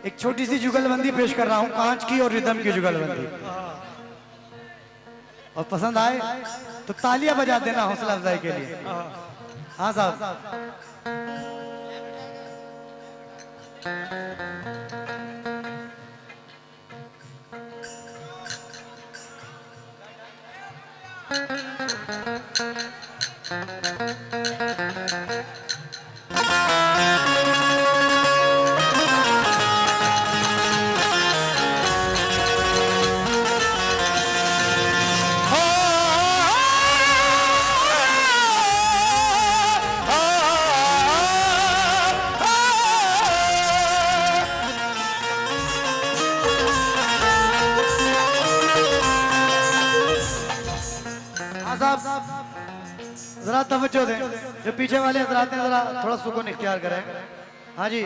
एक छोटी सी जुगलबंदी पेश कर रहा हूँ, कांच की और रिदम की जुगलबंदी, और पसंद आए तो तालियां बजा देना हौसला अफजाई के लिए। हाँ साहब। जरा तवज्जो दें, जो पीछे वाले हजरात हैं जरा थोड़ा सुकून इख्तियार करें। हाँ जी,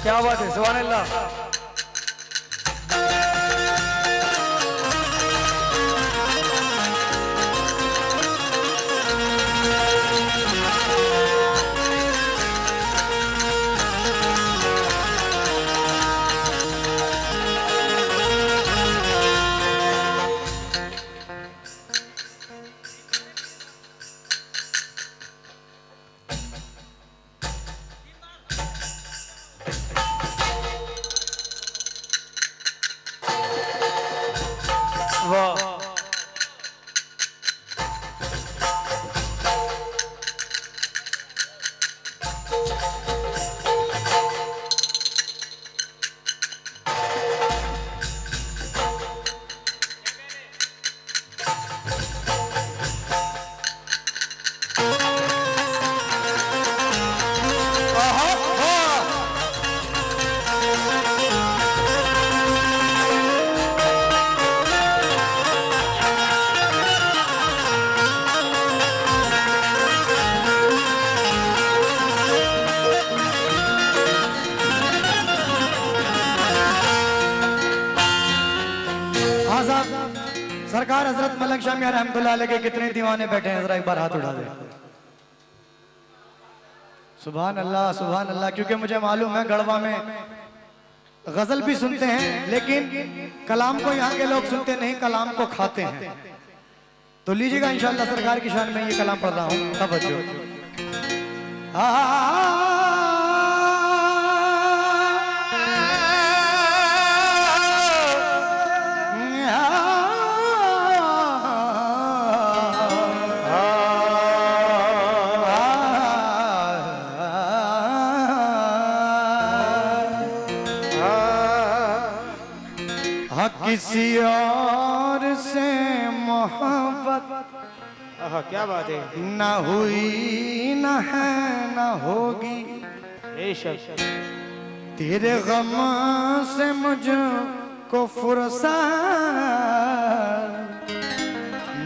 क्या बात है, सुभान अल्लाह। वाह, हाँ साहब, सरकार हजरत मलक शाह मियां रहमतुल्लाह अलैह के कितने दीवाने बैठे हैं, जरा एक बार हाथ उठा दे। सुभान अल्लाह, सुभान अल्लाह। क्योंकि मुझे मालूम है गढ़वा में गजल भी सुनते हैं, लेकिन कलाम को यहाँ के लोग सुनते नहीं, कलाम को खाते हैं। तो लीजिएगा इंशाअल्लाह सरकार की शान में ये कलाम पढ़ रहा हूँ, तवज्जो। किसी और से मोहब्बत क्या बात है, न हुई न है न होगी, बेशक। तेरे गम से मुझको फुर्सत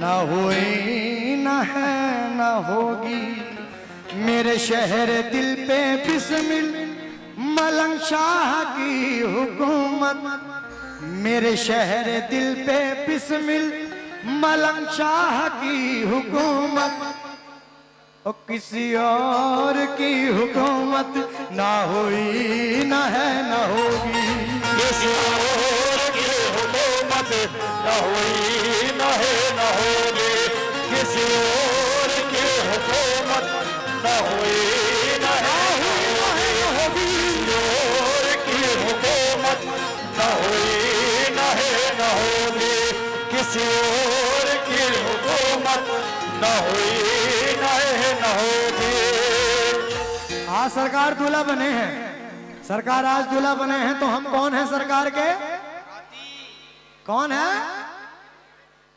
न हुई न है न होगी। मेरे शहर दिल पे बिस्मिल मलंग शाह की हुकूमत, मेरे शहर दिल पे बिस्मिल मलंग शाह की हुकूमत, और किसी और की हुकूमत ना हुई ना है ना होगी। किसी और की हुकूमत न हुई न है न होगी, किसी और की हुकूमत न हुई न है न होगी, किसी और की हुकूमत न हुई न है न होगी, किसी और की हुकूमत न हुई न है न होगी। आज सरकार दूल्हा बने हैं, सरकार आज दूल्हा बने हैं, तो हम कौन है सरकार के? कौन है?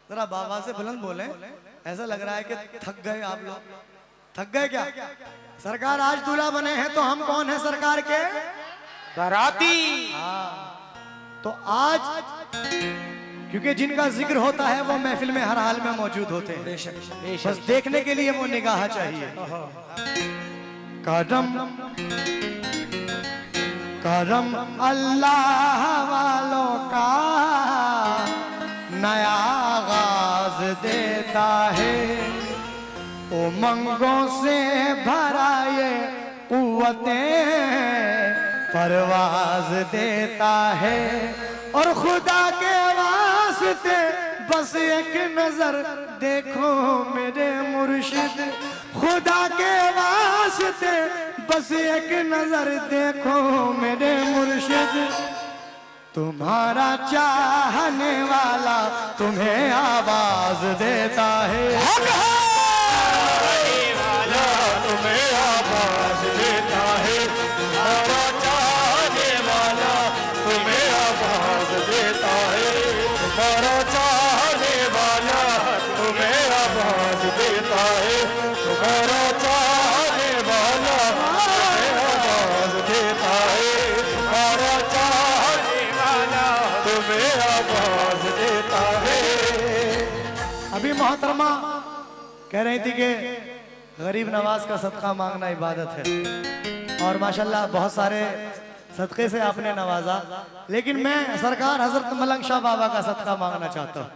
जरा बाबा से बुलंद बोले, ऐसा लग रहा है कि थक गए आप लोग। थक गए क्या? सरकार आज दूल्हा बने हैं, तो हम कौन है सरकार के? बाराती। तो आज क्योंकि जिनका जिक्र होता है वो महफिल में हर हाल में मौजूद होते हैं, बस देखने के लिए वो निगाह चाहिए। करम करम अल्लाह वालों का नया आगाज देता है, उमंगों से भरा ये कुव्वतें परवाज देता है। और खुदा के वास्ते बस एक नजर देखो मेरे मुर्शिद, खुदा के वास्ते बस एक नजर देखो मेरे मुर्शिद, तुम्हारा चाहने वाला तुम्हें आवाज देता है। तुम्हें आवाज देता है, तुम्हारा चाहने वाला तुम्हें आवाज देता है, तुम्हारा चाहने वाला तुम्हें आवाज देता है, तुम्हारा चाहने वाला तुम्हें आवाज देता है, तुम्हारा चाहने वाला तुम्हें आवाज देता है। अभी मोहतरमा कह रही थी कि गरीब नवाज का सदका मांगना इबादत है, और माशाल्लाह बहुत सारे सदक़े से आपने नवाजा, लेकिन मैं सरकार हजरत मलंग शाह बाबा का सदका मांगना चाहता हूँ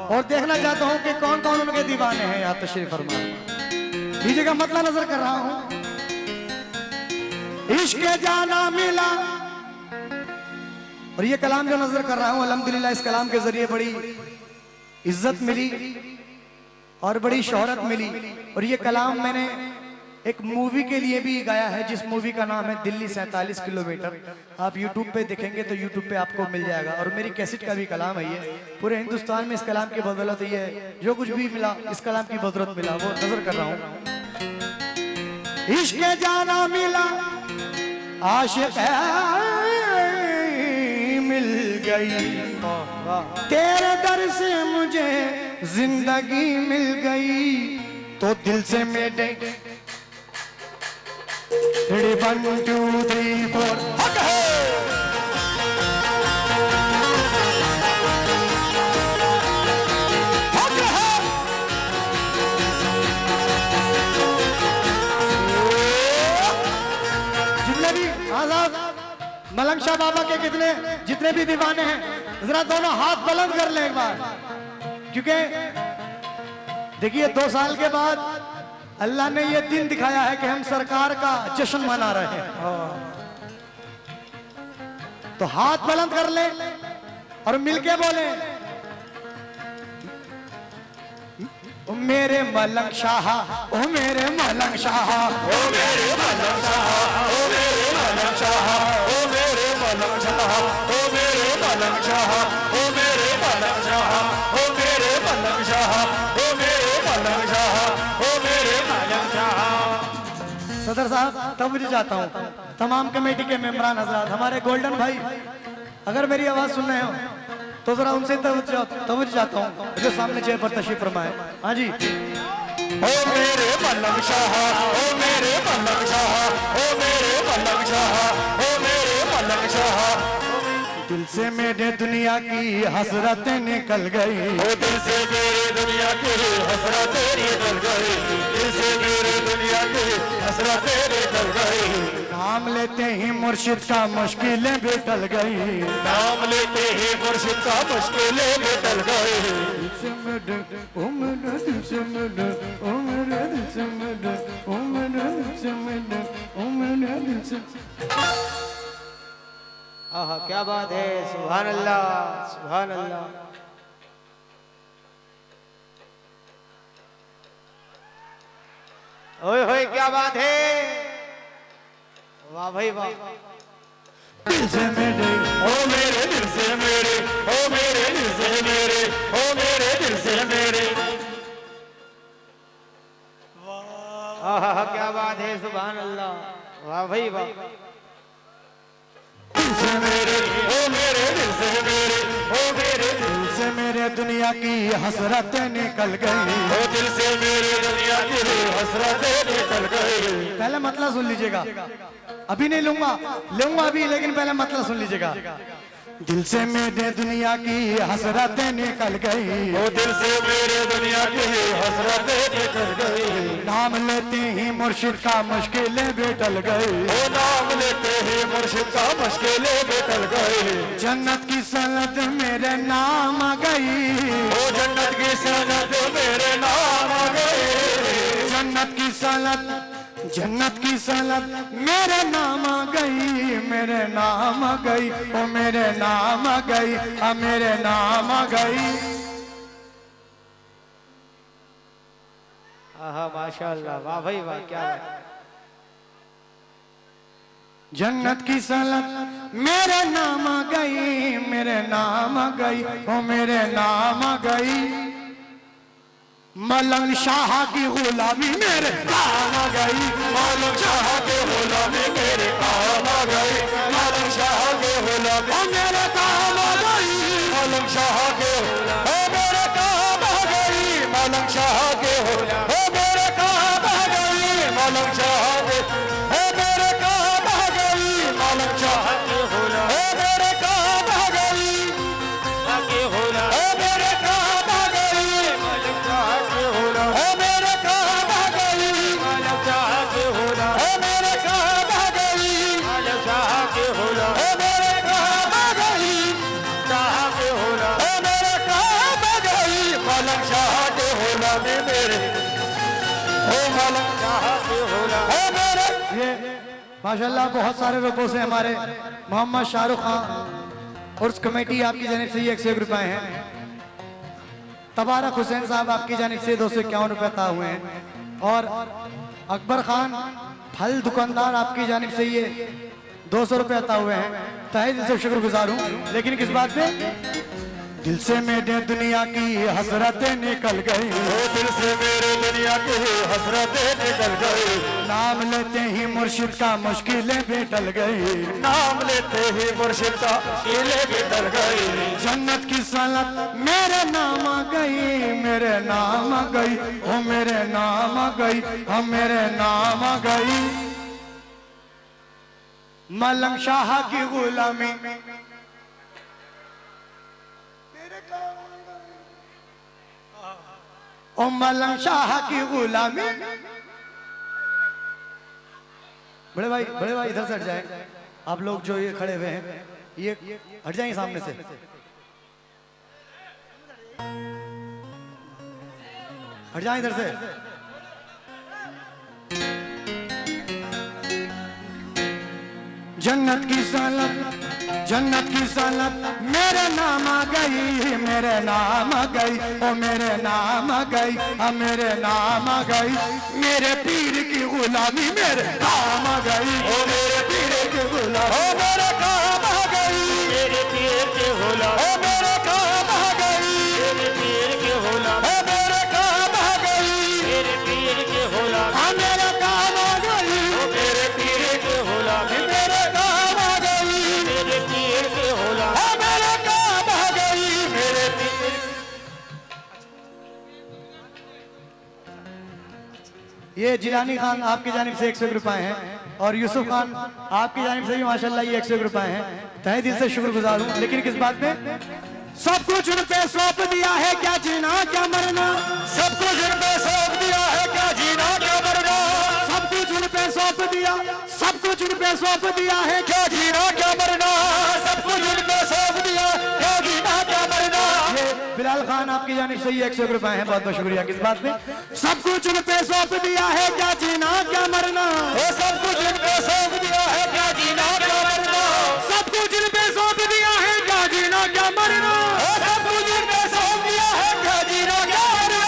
और देखना चाहता हूँ कि कौन कौन उनके दीवाने हैं यहाँ तशरीफ फरमा। डीजे का मतला नजर कर रहा हूँ। इश्क जाना मिला, और ये कलाम जो नजर कर रहा हूँ अल्हम्दुलिल्लाह इस कलाम के जरिए बड़ी इज्जत मिली और बड़ी शोहरत मिली। और ये कलाम मैंने एक मूवी के लिए भी गाया है जिस मूवी का नाम है दिल्ली 47 किलोमीटर। आप YouTube पे देखेंगे तो YouTube पे आपको मिल जाएगा। और मेरी कैसेट का भी कलाम है ये। पूरे हिंदुस्तान में इस कलाम की बदौलत ये जो कुछ भी मिला इस कलाम की बदौलत मिला, वो नजर कर रहा हूँ। इश्क जाना मिला, आशिक मिल गई, तेरे दर से मुझे जिंदगी मिल गई, तो दिल से मेरे 1 2 3 4 हक है। जितने भी आजाद मलंग शाह बाबा के जितने भी दीवाने हैं जरा दोनों हाथ बुलंद कर ले एक बार, क्योंकि देखिए 2 साल के बाद अल्लाह ने ये दिन दिखाया है कि हम सरकार का जश्न मना रहे हैं। तो हाथ बुलंद कर ले और मिलके बोले, ओ मेरे मलंग शाह, ओ मेरे मलंग शाह, ओ मेरे मलंग शाह, ओ मेरे मलंग शाह, ओ मेरे मलंग शाह, ओ मेरे मलंग शाह, ओ मेरे मलंग शाह, ओ मेरे मलंग शाह, ओ मेरे मलंग शाह, ओ मेरे मलंग शाह। सदर साहब तब मुझे जाता हूँ, तमाम कमेटी के मेंबरान हजरात, हमारे गोल्डन भाई अगर मेरी आवाज सुन रहे हो तो जरा उनसे तवज्जो चाहता हूँ जो सामने चेयर पर तशरीफ फरमाए। हाँ जी। ओ मेरे मलंग शाह, ओ मेरे मलंग शाह, ओ मेरे मलंग शाह, ओ मेरे मलंग शाह। दिल से मेरे दुनिया की हसरतें निकल गई, ओ दिल से मेरे दुनिया की हसरतें निकल गई, दिल से मेरे दुनिया की हसरतें निकल गई। नाम लेते ही मुर्शिद का मुश्किलें भी टल गई, नाम लेते ही मुर्शिद का मुश्किलें भी टल गई। दिल से मेरे, ओ मेरे दिल से मेरे, ओ मेरे दिल से मेरे, ओ मेरे दिल से मेरे, ओ मेरे दिल से। आहा क्या बात है, सुभान अल्लाह सुभान अल्लाह। ओए होए क्या बात है, वाह भाई वाह। दिल से मेरे, ओ मेरे दिल से मेरे, ओ मेरे दिल से मेरे, ओ मेरे दिल से मेरे। आहा क्या बात है, सुभान अल्लाह, वाह भाई वाह। दिल से मेरे, ओ मेरे दिल से मेरे, ओ मेरे दिल से मेरे दुनिया की हसरतें निकल गई, ओ दिल से मेरे दुनिया की हसरतें निकल गई। पहले मतलब सुन लीजिएगा, अभी नहीं लूंगा अभी, लेकिन पहले मतलब सुन लीजिएगा। दिल से मेरे दुनिया की हसरतें निकल गई, ओ दिल से मेरे दुनिया की हसरतें निकल गई। नाम लेते ही मुर्शिद का मुश्किलें भी टल गई, ओ नाम लेते ही मुर्शिद का मुश्किलें भी टल गई। जन्नत की सनत मेरे नाम आ गई, ओ जन्नत की सनत मेरे नाम आ गई। जन्नत की सनत, जन्नत की सनत मेरे नाम आ गई, मेरे नाम आ गई, ओ मेरे नाम आ गई, आ मेरे नाम आ गई। आहा माशाअल्लाह, वाह भाई वाह क्या बात। जन्नत की सनत मेरे नाम आ गई, मेरे नाम आ गई, ओ मेरे नाम आ गई। मलंग शाह की गुलामी मेरे काम आ गई, मलंग शाह के गुलामी मेरे काम आ गई, मलंग शाह के गुलामी ओ मेरे काम आ गई, मलंग शाह के ओ मेरे काम आ गई, मलंग शाह के ओ मेरे काम आ गई, मलंग शाह के ओ मेरे काम आ गई, मलंग शाह के ओ मेरे काम आ गई, आगे होला ओ मेरे काम आ गई, मलंग शाह के ओ मेरे काम आ गई, मलंग शाह के ओ मेरे काम आ गई, होला ओ मेरे काम आ गई शाह के होला ओ मेरे काम आ गई मलंग शाह के होला में मेरे ओ मलंग शाह के होला ओ मेरे। ये माशाल्लाह बहुत सारे रुपयों से हमारे मोहम्मद शाहरुख खान उर्स कमेटी आपकी जानिब से ये 101 रुपए हैं। तबारक हुसैन साहब आपकी जानिब से 251 रुपए अता हुए हैं। और अकबर खान फल दुकानदार आपकी जानिब से ये 200 रुपए अता हुए हैं। तहे दिल से शुक्रगुजार हूँ। लेकिन किस बात पे? दिल से मेरे दुनिया की हसरतें निकल गई, दिल से मेरे दुनिया की हसरतें निकल गई, नाम लेते ही मुर्शिद का मुश्किलें भी टल गई, नाम लेते ही मुर्शिद का मुश्किलें भी टल गई, जन्नत की सनत मेरे नाम आ गई, मेरे नाम आ गई, ओ मेरे नाम आ गई, ओ मेरे नाम आ गई। मलंग शाह की गुलामी ओ मलंग शाह की गुलामी। बड़े भाई इधर से हट जाए। आप लोग जो ये खड़े हुए हैं ये हट जाएंगे सामने से। हट जाए इधर से। जन्नत की सनत मेरे नाम आ गई, मेरे नाम आ गई, ओ मेरे नाम आ गई, ओ मेरे नाम आ गई। मेरे पीर की गुलामी मेरे काम आ गई, ओ मेरे पीर की गुलामी, ओ मेरे काम आ गई, मेरे पीर की गुलामी, ओ मेरे काम आ गई, मेरे पीर की गुलामी, ओ मेरे काम आ गई, मेरे पीर की गुलामी, हाँ मेरे काम आ गई, ओ मेरे पीर की गुलामी, मेरे काम आ गई, मेरे पीर की गुलामी, ओ मेरे काम आ गई, मेरे पीर। ये जिलानी खान आपकी जानिब से 101 रुपए हैं और यूसुफ खान आपकी जानिब से भी माशाल्लाह ये 101 रुपए हैं। तहे दिल से शुक्रगुजार हूँ। लेकिन किस बात पे? सब कुछ उन पे सौंप दिया है, क्या जीना क्या मरना, सब कुछ उन पे सौंप दिया है, क्या जीना क्या मरना, सब कुछ उन पे सौंप दिया, सब कुछ उन पे सौंप दिया है, क्या जीना क्या मरना, सब कुछ उन पे सौंप दिया, क्या जीना क्या मरना। ये बिलाल खान आपकी जानिब से ये 101 रुपए हैं। बहुत बहुत शुक्रिया। किस बात पे? सब कुछ उन पे सौंप दिया है, क्या जीना क्या मरना, वो सब कुछ उन पे सौंप दिया है, क्या जीना क्या मरना, सब कुछ उन पे सौंप दिया है, क्या जीना क्या मरना, वो सब कुछ उन पे सौंप दिया है, क्या जीना क्या मरना,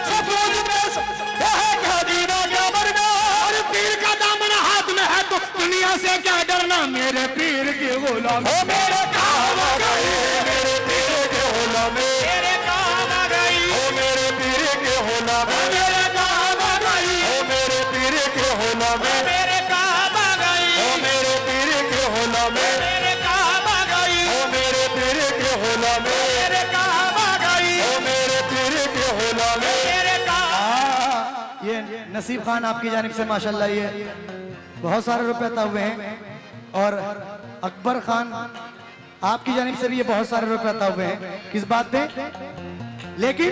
सब कुछ उन पे सौंप दिया है, क्या जीना क्या मरना। और पीर का दामन हाथ में है तो दुनिया से क्या डरना, मेरे पीर की गुलाम। ओ मेरे काम आ गई, मेरे पीर के गुलामी, मेरे काम आ गई, ओ मेरे पीर के गुलामी, मेरे काम आ गई, ओ मेरे पीर के गुलामी, मेरे काम आ गई, ओ मेरे पीर के गुलामी, मेरे काम आ गई, ओ मेरे पीर के गुलामी, मेरे काम आ गई, ओ मेरे पीर के गुलामी, मेरे काम। ये नसीब खान आपकी जानिब से माशाल्लाह ये बहुत सारे रुपए अता हुए हैं। और अकबर खान आपकी जानिब से भी ये बहुत सारे रुपए अता हुए हैं। किस बात पे? लेकिन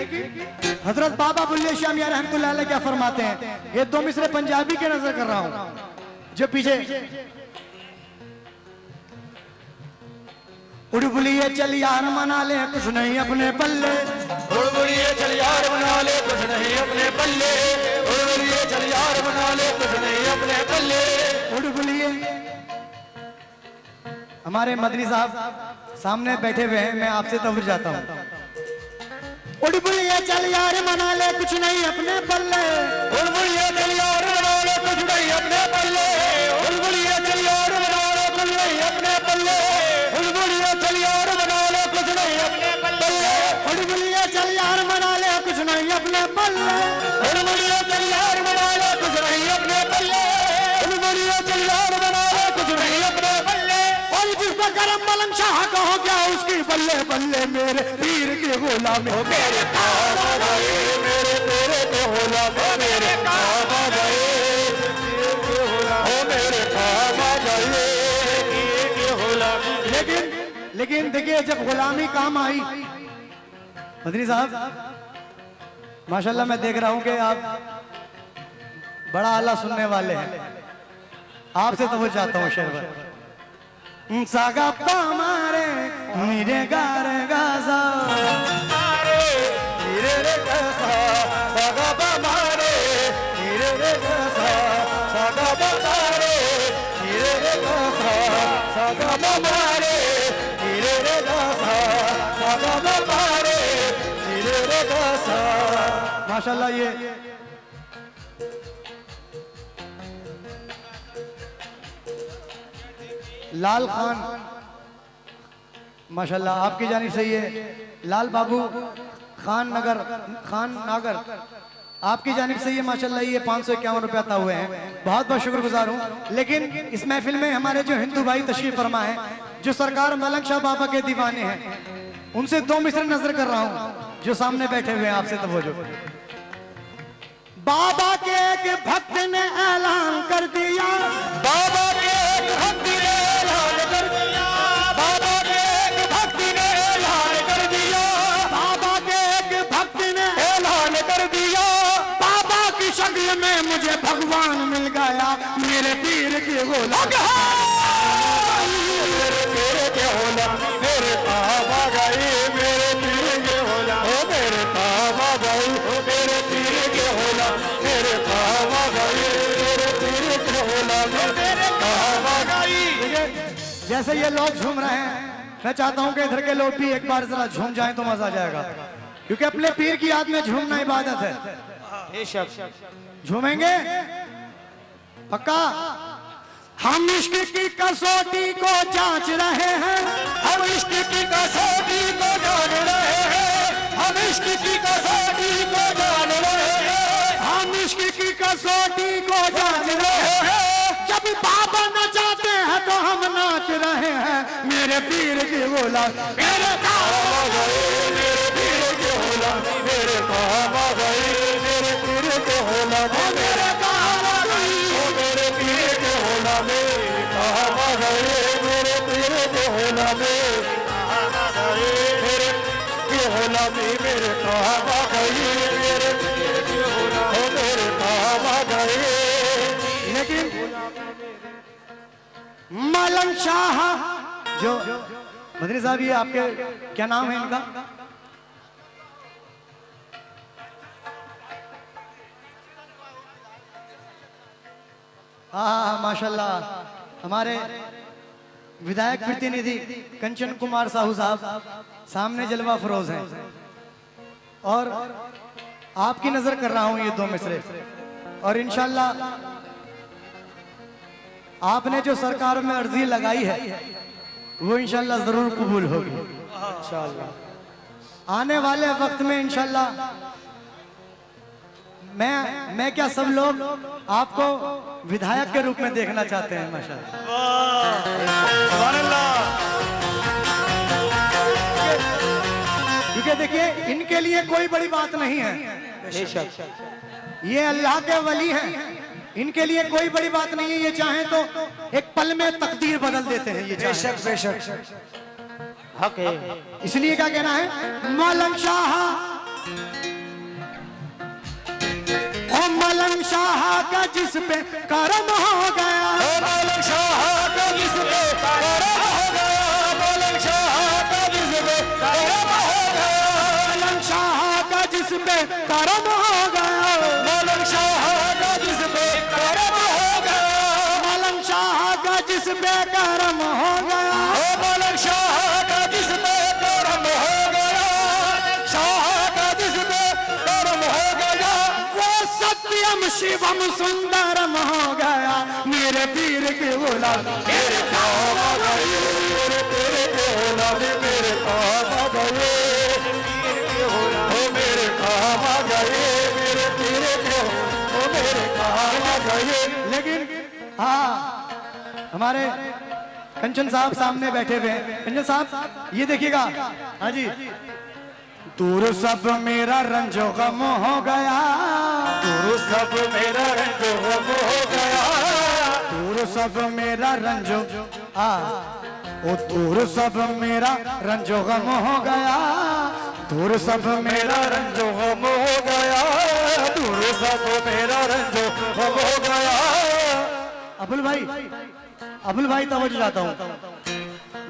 हजरत बाबा बुल्ले शाह मियां रहमतुल्लाह अलैह क्या फरमाते हैं? ये दो मिसरे पंजाबी के नजर कर रहा हूं जो पीछे उड़बुलिए चल यार मना ले कुछ नहीं अपने पल्ले, उड़बुड़िए चल यार बना ले कुछ नहीं अपने पल्ले, उड़बुड़िए चल यार बना ले कुछ नहीं अपने पल्ले। उड़बुलिए। हमारे मदनी साहब सामने बैठे हुए हैं, मैं आपसे तवज्जो जाता हूँ। उड़बुलिए चल यार मना ले कुछ नहीं अपने पल्ले, उड़बुड़िए चल यार बना ले कुछ नहीं अपने पल्ले, उड़बुड़िए चल यार बना ले कुछ नहीं अपने पल्ले, उड़बुड़िए चल यार बना ले कुछ नहीं अपने पल्ले, उड़बुलिए चल यार मना ले कुछ नहीं अपने पल्ले, उड़बुड़िए चल यार बना ले कुछ नहीं अपने पल्ले, उड़बुड़िए चल यार बना ले कुछ नहीं अपने पल्ले। और जिस पर करम मलंग शाह का हो गया उसकी बल्ले बल्ले मेरे पीर के गुलाम। मेरे काम आ गए, मेरे तेरे के गुलाम, मेरे काम आ गए, ओ मेरे काम आ गए, के गुलाम। लेकिन देखिए जब गुलामी काम आई, मदनी साहब माशाल्लाह मैं देख रहा हूं कि आप बड़ा आला सुनने वाले हैं। आपसे तो वो चाहता हूँ शेर पर सागा पामारे नीरे गारे गाजा नीरे रे गासा सागा पामारे नीरे रे गासा सागा पामारे नीरे रे गासा सागा पामारे नीरे रे गासा सागा पामारे नीरे रे गासा। माशाल्लाह ये लाल खान माशाल्लाह आपकी जानिब से ये लाल बाबू खान नागर आपकी जानिब से ये माशाल्लाह ये 551 रुपया अता हुए हैं। बहुत बहुत शुक्रगुजार हूँ। लेकिन इस महफिल में हमारे जो हिंदू भाई तशरीफ फरमा है, जो सरकार मलंग शाह बाबा के दीवाने हैं, उनसे 2 मिसरे नजर कर रहा हूँ जो सामने बैठे हुए हैं आपसे। तो वो जो बाबा के एक भक्त ने ऐलान कर दिया, बाबा के एक भक्त ने ऐलान कर दिया, बाबा के एक भक्त ने ऐलान कर दिया, बाबा के एक भक्त ने ऐलान कर दिया। बाबा की शक्ल में मुझे भगवान मिल गया, मेरे पीर के गोला मेरे के होला मेरे बाबा गए मेरे पीर के होला ओ मेरे बाबा गए मेरे पीर के होला मेरे बाबा गए मेरे पीर के होला मेरे बाबा गए। जैसे ये लोग झूम रहे हैं, मैं चाहता हूं कि इधर के लोग भी एक बार जरा झूम जाएं तो मजा आ जाएगा, क्योंकि अपने पीर की याद में झूमना इबादत है। झूमेंगे पक्का? हम इश्क की कसौटी को जांच रहे हैं, हम इश्क की कसौटी को जान रहे हैं, हम इश्क की कसौटी को जान रहे हैं, हम इश्क की कसौटी को जांच रहे हैं। जब बाबा नचाते हैं तो हम नाच रहे हैं, मेरे पीर की गोला मेरे बाबा गए मेरे पीर के होला मेरे बाबा गए मेरे पीर के होला मेरे बाबा गए मेरे पीर के होला मेरे बाबा गए मेरे पीर के होला मेरे बाबा गए मेरे के होला मेरे बाबा गए मेरे पीर के होला मेरे बाबा गए। लेकिन मलंग शाह जो मदनी साहब, ये आपके क्या नाम है इनका? हाँ माशाल्लाह हमारे विधायक प्रतिनिधि कंचन कुमार साहू साहब सामने जलवा फरोज हैं, और आपकी नजर कर रहा हूं ये 2 मिसरे, और इंशाल्लाह आपने जो सरकार में अर्जी लगाई है वो इंशाल्लाह जरूर कबूल होगी इंशाल्लाह। आने वाले वक्त में इंशाल्लाह मैं क्या सब लोग आपको विधायक के रूप में देखना चाहते हैं माशाल्लाह। क्योंकि देखिए इनके लिए कोई बड़ी बात नहीं है, ये अल्लाह के वली हैं, इनके लिए कोई बड़ी बात नहीं है। ये चाहें तो एक पल में तकदीर बदल देते हैं, ये बेशक बेशक हक है। इसलिए क्या कहना है, मलंग शाह ओ मलंग शाह का जिस पे करम हो गया, मलंग शाह का जिस पे करम हो गया, मलंग शाह का जिस पे करम हो गया, मलंग शाह का जिस पे करम हो गया, मलंग शाह का जिस पे करम हो गया, मलंग शाह का जिस पे करम हो गया, मलंग शाह का जिस पे करम हो गया, शाह का जिस पे करम हो गया, वो सत्यम शिवम सुंदरम हो गया, मेरे पीर के गुलाम मेरे बाबा गए मेरे तेरे के होला मेरे बाबा गए ओ मेरे बाबा गए मेरे तेरे के ओ मेरे बाबा गए। लेकिन हाँ हमारे कंचन साहब सामने बैठे हुए हैं। कंचन साहब ये देखिएगा, हाँ जी, दूर सब मेरा रंजो गम हो गया, दूर सब मेरा रंग गम हो गया, दूर सब मेरा रंजो ओ दूर सब मेरा रंजो गम हो गया, दूर सब मेरा रंजो गम हो गया, दूर सब मेरा रंजो गम हो गया। अबुल भाई तवज्जो चाहता हूँ।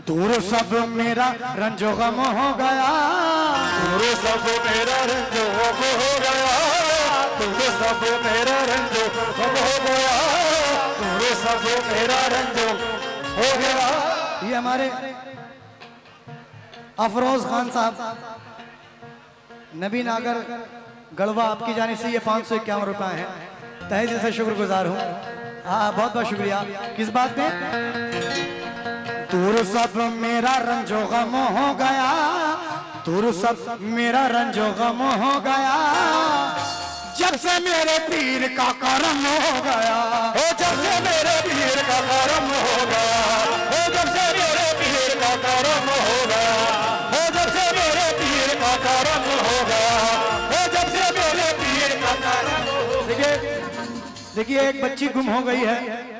दूर सब मेरा रंजो गम हो गया, दूर सब मेरा रंजो गम हो गया, दूर सब मेरा रंजो गम हो गया, दूर सब मेरा रंजो हो गया। ये हमारे अफरोज खान साहब नबी नागर गढ़वा, आपकी जानिब से ये 551 रुपए हैं। तहे दिल से शुक्रगुजार हूँ। हाँ, बहुत बहुत शुक्रिया। किस बात में? दूर सब मेरा रंजो गम हो गया, दूर सब मेरा रंजो गम हो गया, जब से मेरे पीर का करम हो गया, ओ जब से मेरे पीर का करम हो गया, ओ जब से मेरे पीर का करम हो गया, ओ जब से मेरे पीर का करम हो गया, ओ जब से मेरे पीर का करम हो गया। देखिए एक बच्ची गुम हो गई है।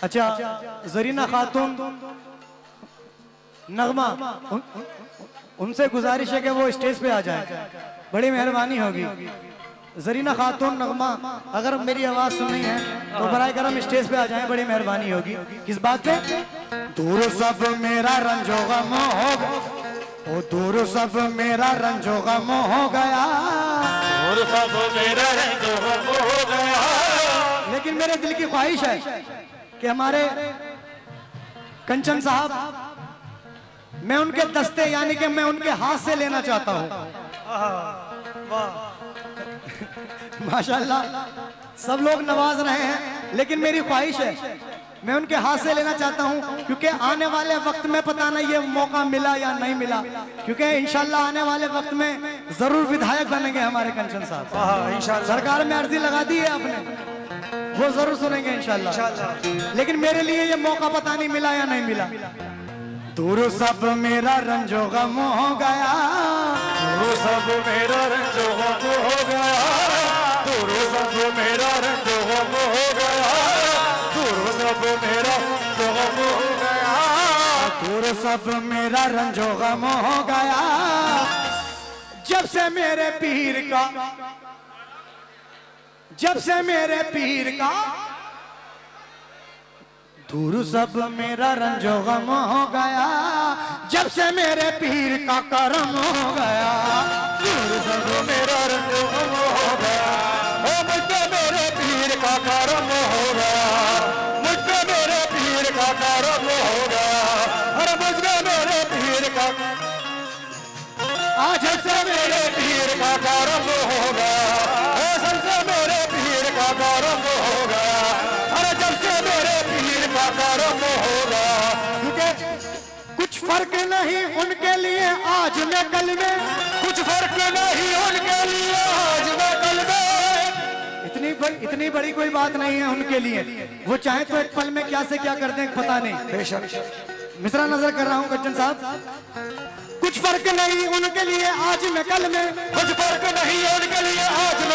अच्छा, जरीना खातून नगमा, उनसे गुजारिश है कि वो स्टेज पे आ जाए, बड़ी मेहरबानी होगी। जरीना खातून नगमा, अगर मेरी आवाज सुननी है तो बराए करम स्टेज पे आ जाए, बड़ी मेहरबानी होगी। किस बात पे? दूर सब मेरा रंजो गम हो गया, ओ दूर सब मेरा रंजो गम हो गया, दूर सब मेरा रंजो गम हो गया। लेकिन मेरे दिल की ख्वाहिश है कि हमारे कंचन साहब, मैं उनके दस्ते यानी कि मैं उनके हाथ से लेना चाहता हूँ। माशाल्लाह सब लोग नवाज रहे हैं, लेकिन मेरी ख्वाहिश है मैं उनके हाथ से लेना चाहता हूँ, क्योंकि आने वाले वक्त में पता नहीं ये मौका मिला या नहीं मिला, क्योंकि इंशाल्लाह आने वाले वक्त में जरूर विधायक बनेंगे हमारे कंचन साहब। इंशाल्लाह सरकार में अर्जी लगा दी है आपने, वो जरूर सुनेंगे इंशाल्लाह। लेकिन मेरे लिए ये मौका पता नहीं मिला या नहीं मिला। दूर सब मेरा रंजो गम हो गया, दूर सब मेरा रंजो गम हो गया, दूर सब मेरा रंजो गम हो गया, दूर सब मेरा रंजो गम हो गया, दूर सब मेरा रंजो गम हो गया, जब से मेरे पीर का, जब से मेरे पीर का, दूर सब मेरा रंजो गम हो गया, जब से मेरे पीर का करम हो गया, दूर सब मेरा रंजो गम हो गया। ओ मुझ पे मेरे पीर का करम हो गया, मुझ पे मेरे पीर का करम हो गया, अरे मुझ पे मेरे पीर का, आज से मेरे पीर का करम हो गया, जब से मेरे पीर का करम हो गया, अरे जब से मेरे पीर का करम हो गया। क्योंकि कुछ फर्क नहीं उनके लिए आज में कल में, कुछ फर्क नहीं उनके लिए आज में कल में, इतनी बड़ी कोई बात नहीं है उनके लिए, वो चाहे तो एक पल में क्या से क्या कर दें पता नहीं। बेशक मिश्रा नजर कर रहा हूँ कंचन साहब। कुछ फर्क नहीं उनके लिए आज में कल में, कुछ फर्क नहीं उनके लिए आज में